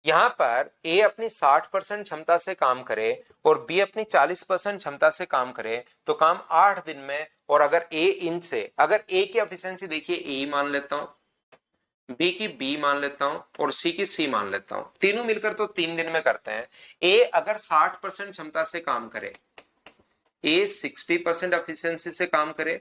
यहां पर A अपनी 60% क्षमता से काम करे और B अपनी 40% क्षमता से काम करे तो काम 8 दिन में, और अगर A इनसे, अगर A की एफिशिएंसी देखिए A मान लेता हूं, B की B मान लेता हूं और C की C मान लेता हूं, तीनों मिलकर तो 3 दिन में करते हैं। A अगर 60% क्षमता से काम करे, A 60% एफिशिएंसी से काम करे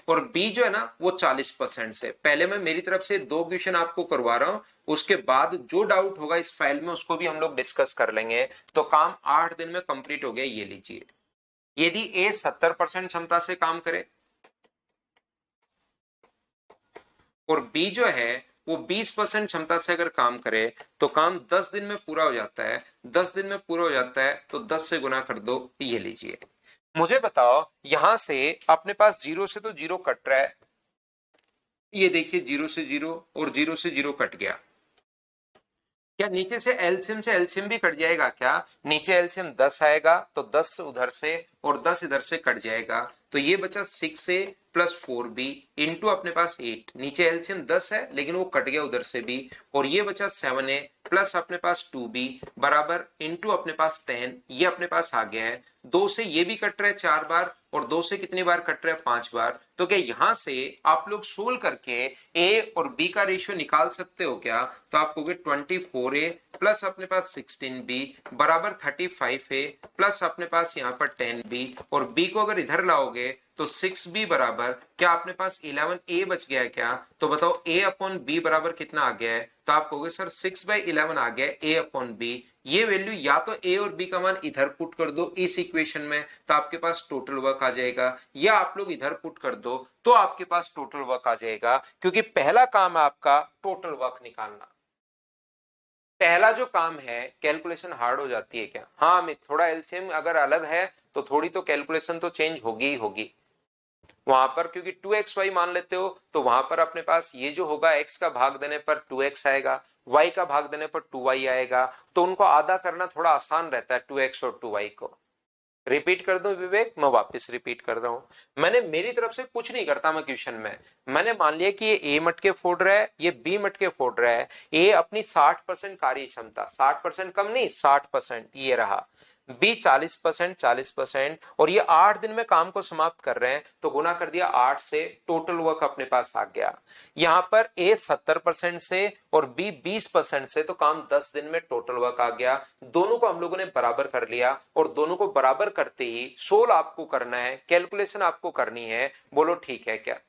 और बी जो है ना वो 40% से। पहले मैं मेरी तरफ से 2 क्वेश्चन आपको करवा रहा हूं, उसके बाद जो डाउट होगा इस फाइल में उसको भी हम लोग डिस्कस कर लेंगे। तो काम 8 दिन में कंप्लीट हो गया। ये लीजिए, यदि ए 70% क्षमता से काम करे और बी जो है वो 20% क्षमता से अगर काम करे तो काम 10 दिन में पूरा हो जाता है। 10 दिन में पूरा हो जाता है तो 10 से गुना कर दो। ये लीजिए, मुझे बताओ यहां से अपने पास 0 से तो 0 कट रहा है, ये देखिए 0 से 0 और 0 से 0 कट गया। क्या नीचे से एलसीएम भी कट जाएगा क्या? नीचे एलसीएम 10 आएगा तो 10 उधर से और 10 इधर से कट जाएगा, तो ये बचा 6a प्लस 4b इंटू अपने पास 8। नीचे एलसीएम 10 है लेकिन वो कट गया उधर से भी, और ये बचा 7a प्लस अपने पास 2b बराबर इंटू अपने पास 10, ये अपने पास आ गया है। 2 से ये भी कट रहा है 4 बार और 2 से कितनी बार कट रहा है? 5 बार। तो क्या यहां से आप लोग सोल्व करके ए और बी का रेशियो निकाल सकते हो क्या? तो आप कहोगे 24a प्लस अपने पास 16b बराबर 35a प्लस अपने पास यहाँ पर 10b, और b को अगर इधर लाओगे तो 6b बराबर क्या अपने पास 11a बच गया है क्या? तो बताओ a अपॉन b बराबर कितना आ गया है? तो आप कहोगे सर 6/11 आ गया a अपॉन b। ये वैल्यू या तो a और b का मान इधर पुट कर दो इस इक्वेशन में तो आपके पास टोटल वर्क आ जाएगा, या आप लोग इधर पुट कर दो तो आपके पास टोटल वर्क आ जाएगा, क्योंकि पहला काम है आपका टोटल वर्क निकालना। पहला जो काम है कैलकुलेशन हार्ड हो जाती है क्या? हाँ अमित, थोड़ा एलसीएम अगर अलग है तो थोड़ी तो कैलकुलेशन तो चेंज होगी ही होगी वहां पर, क्योंकि 2xy मान लेते हो तो वहां पर अपने पास ये जो होगा x का भाग देने पर 2x आएगा, y का भाग देने पर 2y आएगा, तो उनको आधा करना थोड़ा आसान रहता है 2x और 2y को। रिपीट कर दूं विवेक? मैं वापस रिपीट कर रहा हूं, मैंने मेरी तरफ से कुछ नहीं करता मैं क्वेश्चन में, मैंने मान लिया कि ये ए मटके फोड़ रहा है, ये बी मटके फोड़ रहा है। ए अपनी 60% कार्य क्षमता, 60% कम नहीं 60% ये रहा, बी 40%, 40%, और ये 8 दिन में काम को समाप्त कर रहे हैं, तो गुना कर दिया 8 से, टोटल वर्क अपने पास आ गया। यहां पर ए 70% से और बी 20% से, तो काम 10 दिन में टोटल वर्क आ गया। दोनों को हम लोगों ने बराबर कर लिया, और दोनों को बराबर करते ही सोल्व आपको करना है, कैलकुलेशन आपको करनी है। बोलो ठीक है क्या?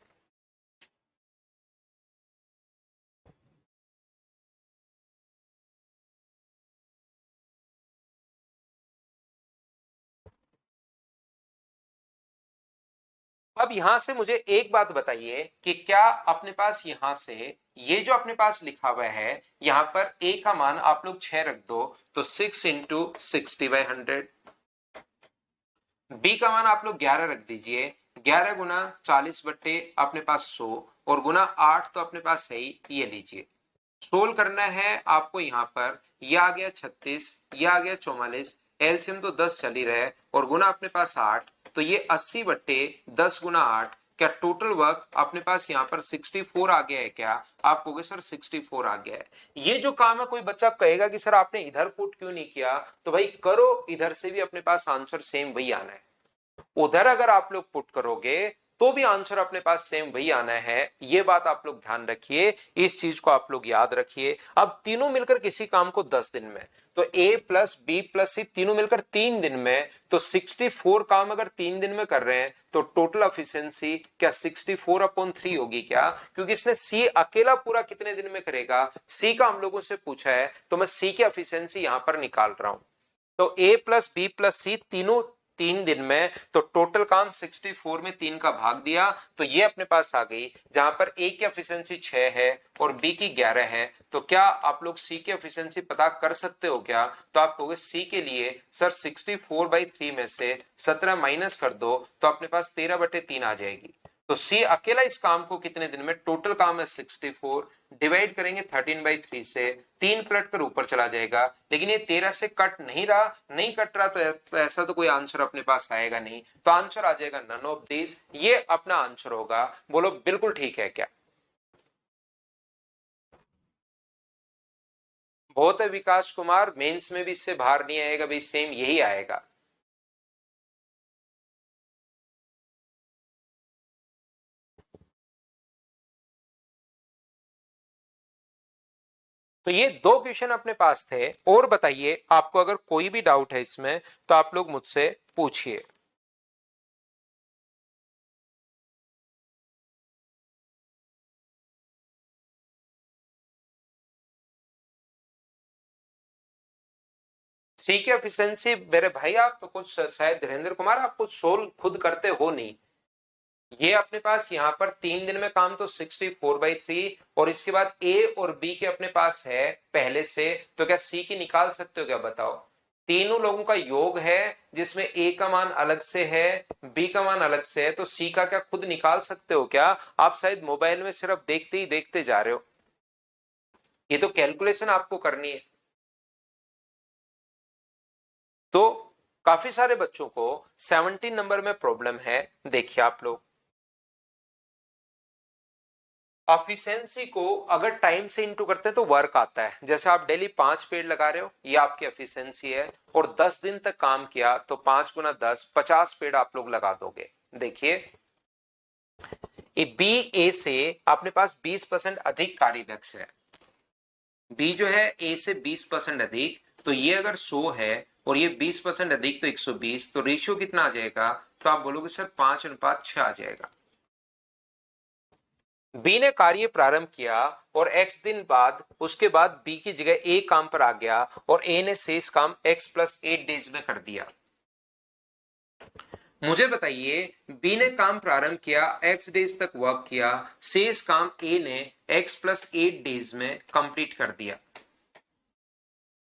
अब यहां से मुझे एक बात बताइए कि क्या अपने पास यहां से ये जो अपने पास लिखा हुआ है, यहां पर ए का मान आप लोग 6 रख दो, तो 6 इंटू 60/100। बी का मान आप लोग 11 रख दीजिए, 11 गुना 40 बट्टे अपने पास 100, और गुना 8 तो अपने पास है ही, ये लीजिए। सोल्व करना है आपको। यहां पर यह आ गया 36, यह आ गया 44, एलसीएम तो 10 चल ही रहे, और गुना अपने पास 8, तो ये 80/10 गुना 8, क्या टोटल वर्क अपने पास यहाँ पर 64 आ गया है क्या? आप कहोगे सर 64 आ गया है। ये जो काम है, कोई बच्चा कहेगा कि सर आपने इधर पुट क्यों नहीं किया, तो भाई करो, इधर से भी अपने पास आंसर सेम वही आना है। उधर अगर आप लोग पुट करोगे तो भी आंसर अपने पास सेम वही आना है। ये बात आप लोग ध्यान रखिए, इस चीज को आप लोग याद रखिए। अब तीनों मिलकर किसी काम को 10 दिन में, तो ए प्लस बी प्लस सी तीनों मिलकर 3 दिन में, तो 64 काम अगर 3 दिन में कर रहे हैं, तो टोटल एफिशिएंसी क्या 64/3 होगी क्या? क्योंकि इसने सी अकेला पूरा कितने दिन में करेगा, सी का हम लोगों से पूछा है, तो मैं सी की एफिशिएंसी यहां पर निकाल रहा हूं। तो ए प्लस बी प्लस सी तीनों 3 दिन में, तो टोटल काम 64 में 3 का भाग दिया, तो ये अपने पास आ गई। जहां पर ए की एफिशिएंसी 6 है और बी की 11 है, तो क्या आप लोग सी की एफिशिएंसी पता कर सकते हो क्या? तो आप कहोगे सी के लिए सर 64/3 में से 17 माइनस कर दो, तो अपने पास 13/3 आ जाएगी। तो सी अकेला इस काम को कितने दिन में, टोटल काम है 64, डिवाइड करेंगे 13/3 से, 3 पलट कर ऊपर चला जाएगा, लेकिन ये 13 से कट नहीं रहा, नहीं कट रहा, तो ऐसा तो कोई आंसर अपने पास आएगा नहीं, तो आंसर आ जाएगा नन ऑफ दीज। ये अपना आंसर होगा। बोलो बिल्कुल ठीक है क्या? बहुत है विकास कुमार, मेंस में भी इससे बाहर नहीं आएगा भाई, सेम यही आएगा। तो ये 2 क्वेश्चन अपने पास थे, और बताइए आपको अगर कोई भी डाउट है इसमें, तो आप लोग मुझसे पूछिए। सी की एफिशिएंसी मेरे भाई, आप तो कुछ शायद धीरेन्द्र कुमार आप कुछ सोल्व खुद करते हो नहीं। ये अपने पास यहाँ पर 3 दिन में काम तो 64/3, और इसके बाद ए और बी के अपने पास है पहले से, तो क्या सी की निकाल सकते हो क्या? बताओ। तीनों लोगों का योग है, जिसमें ए का मान अलग से है, बी का मान अलग से है, तो सी का क्या खुद निकाल सकते हो क्या? आप शायद मोबाइल में सिर्फ देखते ही देखते जा रहे हो, ये तो कैलकुलेशन आपको करनी है। तो काफी सारे बच्चों को 17 नंबर में प्रॉब्लम है। देखिए आप लोग, एफिशिएंसी को अगर टाइम से इंटू करते हैं तो वर्क आता है। जैसे आप डेली 5 पेड़ लगा रहे हो, ये आपकी एफिशिएंसी है, और 10 दिन तक काम किया, तो 5 गुना 10, 50 पेड़ आप लोग लगा दोगे। देखिए, ये बी ए से अपने पास 20% अधिक कार्यदक्ष है। बी जो है ए से 20% अधिक, तो ये अगर 100 है और ये 20% अधिक, तो 120, तो रेशियो कितना आ जाएगा? तो आप बोलोगे सर 5:6 आ जाएगा। बी ने कार्य प्रारंभ किया और x दिन बाद, उसके बाद बी की जगह ए काम पर आ गया, और ए ने शेष काम x+8 डेज में कर दिया। मुझे बताइए, बी ने काम प्रारंभ किया, x डेज तक वर्क किया, शेष काम ए ने x+8 डेज में कंप्लीट कर दिया।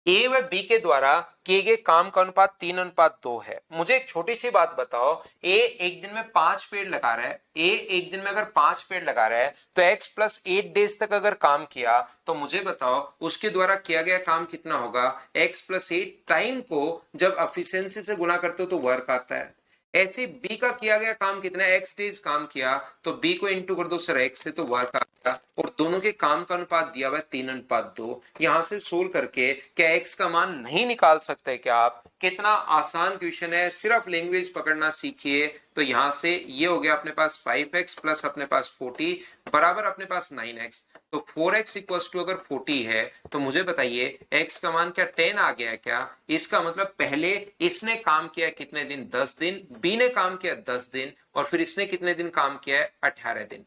ए व बी के द्वारा किए गए काम का अनुपात 3:2 है। मुझे एक छोटी सी बात बताओ, ए एक दिन में 5 पेड़ लगा रहा है, ए एक दिन में अगर 5 पेड़ लगा रहा है, तो x+8 डेज तक अगर काम किया, तो मुझे बताओ उसके द्वारा किया गया काम कितना होगा? x+8 टाइम को जब एफिशिएंसी से गुना करते हो तो वर्क आता है। ऐसे बी का किया गया काम कितना है? x डेज काम किया, तो बी को इंटू कर दो सर x से, तो वर्क आ गया, और दोनों के काम का अनुपात दिया हुआ है 3:2। यहां से सोल्व करके क्या x का मान नहीं निकाल सकते क्या आप? कितना आसान क्वेश्चन है, सिर्फ लैंग्वेज पकड़ना सीखिए। तो यहां से ये हो गया अपने पास 5x प्लस अपने पास 40 बराबर अपने पास 9x। तो 4x इक्वल्स टू अगर 40 है तो मुझे बताइए x का मान क्या 10 आ गया है क्या? इसका मतलब पहले इसने काम किया है कितने दिन? 10 दिन। b ने काम किया 10 दिन और फिर इसने कितने दिन काम किया है? 18 दिन।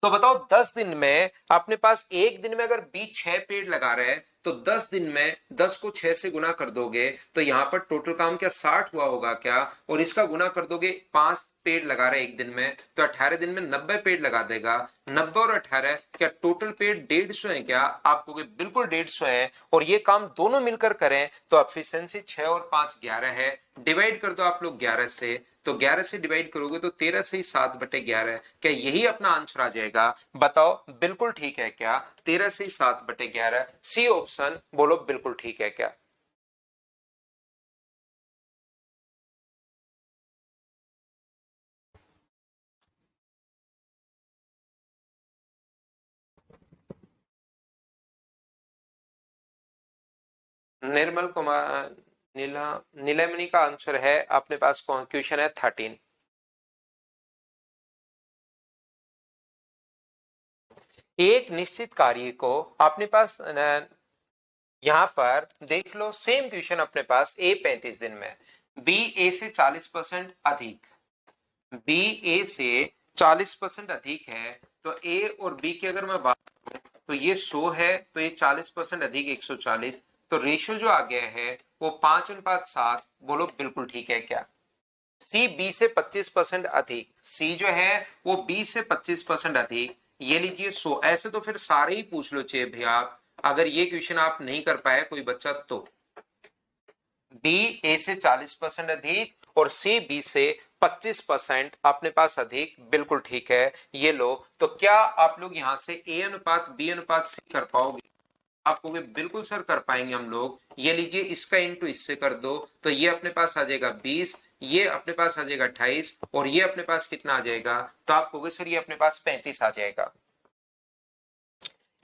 तो बताओ 10 दिन में अपने पास एक दिन में अगर बी 6 पेड़ लगा रहे हैं तो 10 दिन में 10 को 6 से गुना कर दोगे तो यहां पर टोटल काम क्या 60 हुआ होगा क्या? और इसका गुना कर दोगे 5 पेड़ लगा रहे एक दिन में तो 18 दिन में 90 पेड़ लगा देगा। 90 और 18 क्या टोटल पेड़ 150 है क्या? आप कहोगे बिल्कुल 150 है। और ये काम दोनों मिलकर करें तो एफिशिएंसी 6 और 5 11 है। डिवाइड कर दो आप लोग 11 से, तो 11 से डिवाइड करोगे तो 13 से ही 7/11। क्या यही अपना आंसर आ जाएगा? बताओ बिल्कुल ठीक है क्या? 13 से ही 7/11 सी ऑप्शन, बोलो बिल्कुल ठीक है क्या? निर्मल कुमार नीला नीलमणि का आंसर है अपने पास कौन? क्वेश्चन है 13। एक निश्चित कार्य को अपने पास यहां पर देख लो, सेम क्वेश्चन अपने पास ए 35 दिन में, बी ए से 40% अधिक, बी ए से 40% अधिक है। तो ए और बी की अगर मैं बात करूं तो ये 100 है तो ये 40% अधिक 140। तो रेशियो जो आ गया है वो 5:7। बोलो बिल्कुल ठीक है क्या? सी बी से 25% अधिक, सी जो है वो बी से 25% अधिक। ये लीजिए 100। ऐसे तो फिर सारे ही पूछ लो चाहिए भैया आप, अगर ये क्वेश्चन आप नहीं कर पाए कोई बच्चा तो। बी ए से 40% अधिक और सी बी से 25% अपने पास अधिक, बिल्कुल ठीक है। ये लो, तो क्या आप लोग यहां से ए अनुपात बी अनुपात सी कर पाओगे? आप कहोगे बिल्कुल सर कर पाएंगे हम लोग। ये लीजिए इसका इंटू इससे कर दो तो ये अपने पास आ जाएगा 20, ये अपने पास आ जाएगा 28 और ये अपने पास कितना आ जाएगा? तो आप कहोगे सर ये अपने पास 35 आ जाएगा।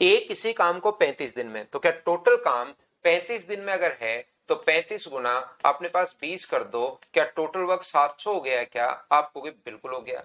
एक किसी काम को 35 दिन में, तो क्या टोटल काम 35 दिन में अगर है तो 35 गुना अपने पास 20 कर दो, क्या टोटल वक्त 700 हो गया है क्या? आप कहोगे बिल्कुल हो गया।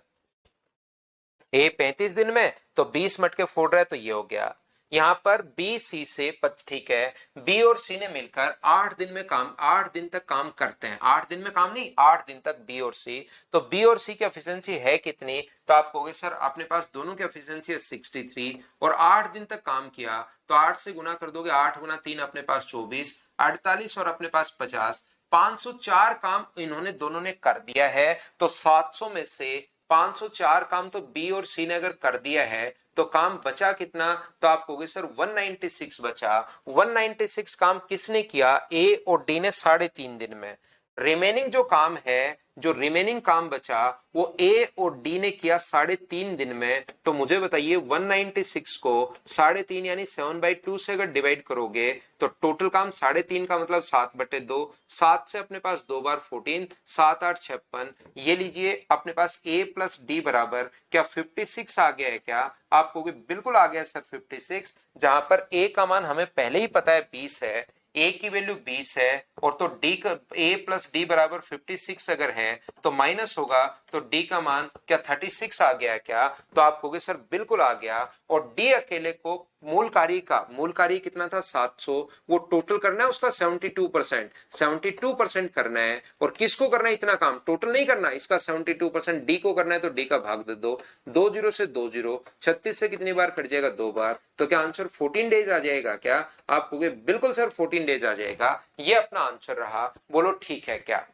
ए 35 दिन में तो 20 मटके फोड़ रहा है तो ये हो गया। यहां पर बी सी से ठीक है, बी और सी ने मिलकर 8 दिन में काम, 8 दिन तक काम करते हैं। 8 दिन में काम नहीं, 8 दिन तक बी और सी। तो बी और सी की एफिशिएंसी है कितनी? तो आप कहोगे सर अपने पास दोनों की एफिशिएंसी है 63 और 8 दिन तक काम किया तो 8 से गुना कर दोगे, 8 गुना 3 अपने पास 24, 48 और अपने पास 50। 504 काम इन्होंने दोनों ने कर दिया है। तो 700 में से 504 काम तो बी और सी ने अगर कर दिया है तो काम बचा कितना? तो आप कहोगे सर 196 बचा। 196 काम किसने किया? ए और डी ने 3.5 दिन में। रिमेनिंग जो काम है, जो रिमेनिंग काम बचा वो ए और डी ने किया 3.5 दिन में। तो मुझे बताइए 196 को 3.5 यानी 7/2 से अगर डिवाइड करोगे तो टोटल काम 3.5 का मतलब 7/2। 7 से अपने पास 2 बार 14, 7 8 56। ये लीजिए अपने पास ए प्लस डी बराबर क्या 56 आ गया है क्या? आप कहोगे बिल्कुल आ गया सर 56। जहां पर ए का मान हमें पहले ही पता है 20 है, ए की वैल्यू 20 है और तो डी का ए प्लस डी बराबर 56 अगर है तो माइनस होगा तो डी का मान क्या 36 आ गया क्या? तो आप कहोगे सर बिल्कुल आ गया। और डी अकेले को मूल कार्य कितना था 700, वो टोटल करना है उसका 72%, 72% करना है। और किसको करना है इतना काम? टोटल नहीं करना, इसका 72% डी को करना है तो डी का भाग दे दो। 2 जीरो से 2 जीरो, 36 से कितनी बार कट जाएगा? 2 बार। तो क्या आंसर 14 डेज आ जाएगा क्या? आप कहोगे बिल्कुल सर 14 डेज आ जाएगा। ये अपना आंसर रहा, बोलो ठीक है क्या?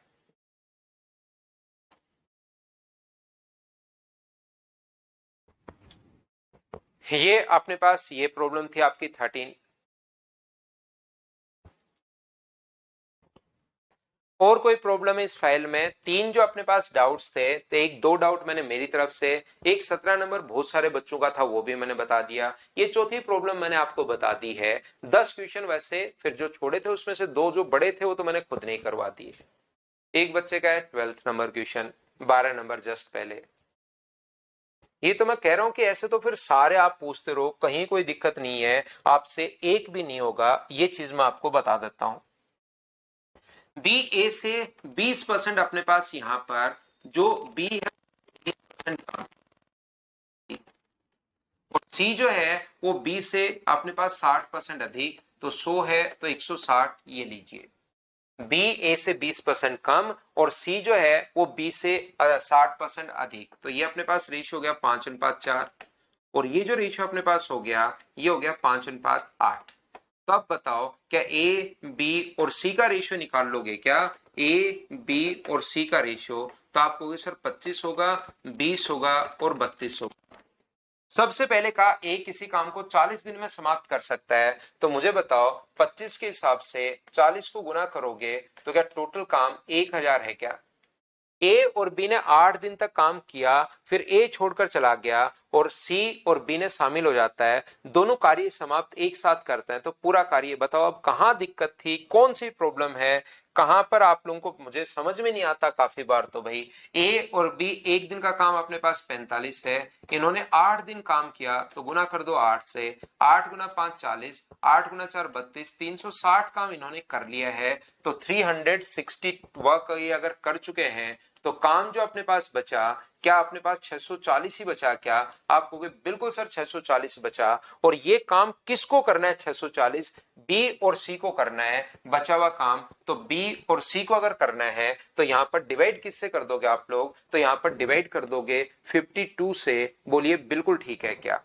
ये अपने पास ये प्रॉब्लम थी आपकी 13। और कोई प्रॉब्लम है इस फाइल में? 3 जो अपने पास डाउट्स थे, तो एक 2 डाउट मैंने मेरी तरफ से, एक 17 नंबर बहुत सारे बच्चों का था वो भी मैंने बता दिया। ये चौथी प्रॉब्लम मैंने आपको बता दी है। 10 क्वेश्चन वैसे फिर जो छोड़े थे उसमें से 2 जो बड़े थे वो तो मैंने खुद नहीं करवा दिए। एक बच्चे का है 12th number question, 12 number just पहले। ये तो मैं कह रहा हूं कि ऐसे तो फिर सारे आप पूछते रहो, कहीं कोई दिक्कत नहीं है, आपसे एक भी नहीं होगा, ये चीज मैं आपको बता देता हूं। बी ए से 20% अपने पास यहां पर जो बी है 20% कम, और सी जो है वो बी से अपने पास 60% अधिक, तो 100 है तो 160, ये लीजिए। बी ए से 20% कम और सी जो है वो बी से 60% अधिक, तो ये अपने पास रेशियो हो गया 5:4, और ये जो रेशियो अपने पास हो गया ये हो गया 5:8। तो अब बताओ क्या ए बी और सी का रेशियो निकाल लोगे क्या? ए बी और सी का रेशियो, तो आप कहोगे सर 25 होगा, 20 होगा और 32 होगा। सबसे पहले कहा ए किसी काम को 40 दिन में समाप्त कर सकता है, तो मुझे बताओ 25 के हिसाब से 40 को गुना करोगे तो क्या टोटल काम 1000 है क्या? ए और बी ने 8 दिन तक काम किया, फिर ए छोड़कर चला गया और सी और बी ने शामिल हो जाता है, दोनों कार्य समाप्त एक साथ करते हैं, तो पूरा कार्य। बताओ अब कहां दिक्कत थी, कौन सी प्रॉब्लम है, कहां पर आप लोगों को मुझे समझ में नहीं आता काफी बार। तो भाई ए और बी एक दिन का काम अपने पास 45 है, इन्होंने 8 दिन काम किया, तो गुना कर दो 8 से, 8 गुना 5 40, 8 गुना 4 32, 360 काम इन्होंने कर लिया है, तो 360 वर्क ये अगर कर चुके हैं, तो काम जो अपने पास बचा, क्या अपने पास 640 ही बचा क्या? आप कहोगे बिल्कुल सर 640 बचा, और ये काम किसको करना है? 640 बी और सी को करना है बचा हुआ काम। तो बी और सी को अगर करना है तो यहां पर डिवाइड किससे कर दोगे आप लोग? तो यहां पर डिवाइड कर दोगे 52 से। बोलिए बिल्कुल ठीक है क्या?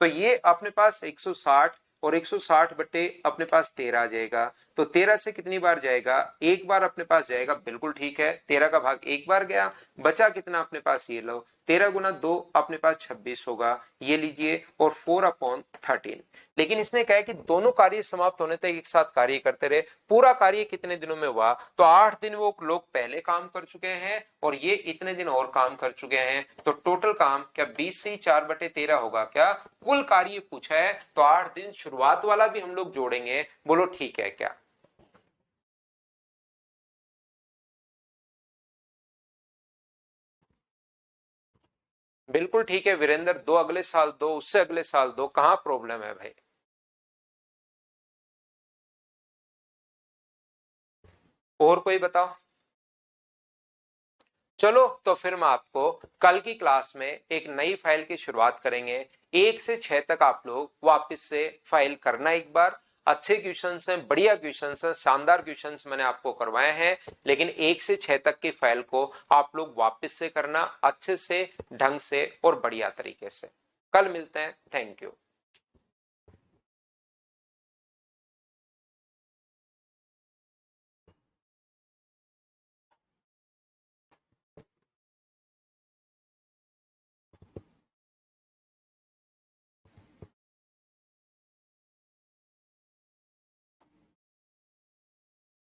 तो ये अपने पास 160 और 160 बटे अपने पास 13 आ जाएगा, तो 13 से कितनी बार जाएगा? एक बार अपने पास जाएगा, बिल्कुल ठीक है, 13 का भाग एक बार गया, बचा कितना अपने पास? ये लो 13 गुना 2 अपने पास 26 होगा, ये लीजिए, और 4/13। लेकिन इसने कहा कि दोनों कार्य समाप्त होने तक एक साथ कार्य करते रहे। पूरा कार्य कितने दिनों में हुआ? तो 8 दिन वो लोग पहले काम कर चुके हैं और ये इतने दिन और काम कर चुके हैं, तो टोटल काम क्या 20 से 4/13 होगा क्या? कुल कार्य पूछा है, तो 8 दिन शुरुआत वाला भी हम लोग जोड़ेंगे। बोलो ठीक है क्या? बिल्कुल ठीक है वीरेंद्र, दो अगले साल दो, उससे अगले साल दो, कहां प्रॉब्लम है भाई? और कोई बताओ। चलो तो फिर मैं आपको कल की क्लास में एक नई फाइल की शुरुआत करेंगे। 1 से 6 तक आप लोग वापस से फाइल करना एक बार। अच्छे क्वेश्चंस हैं, बढ़िया क्वेश्चंस हैं, शानदार क्वेश्चंस मैंने आपको करवाए हैं, लेकिन 1 से 6 तक की फाइल को आप लोग वापस से करना अच्छे से, ढंग से और बढ़िया तरीके से। कल मिलते हैं, थैंक यू।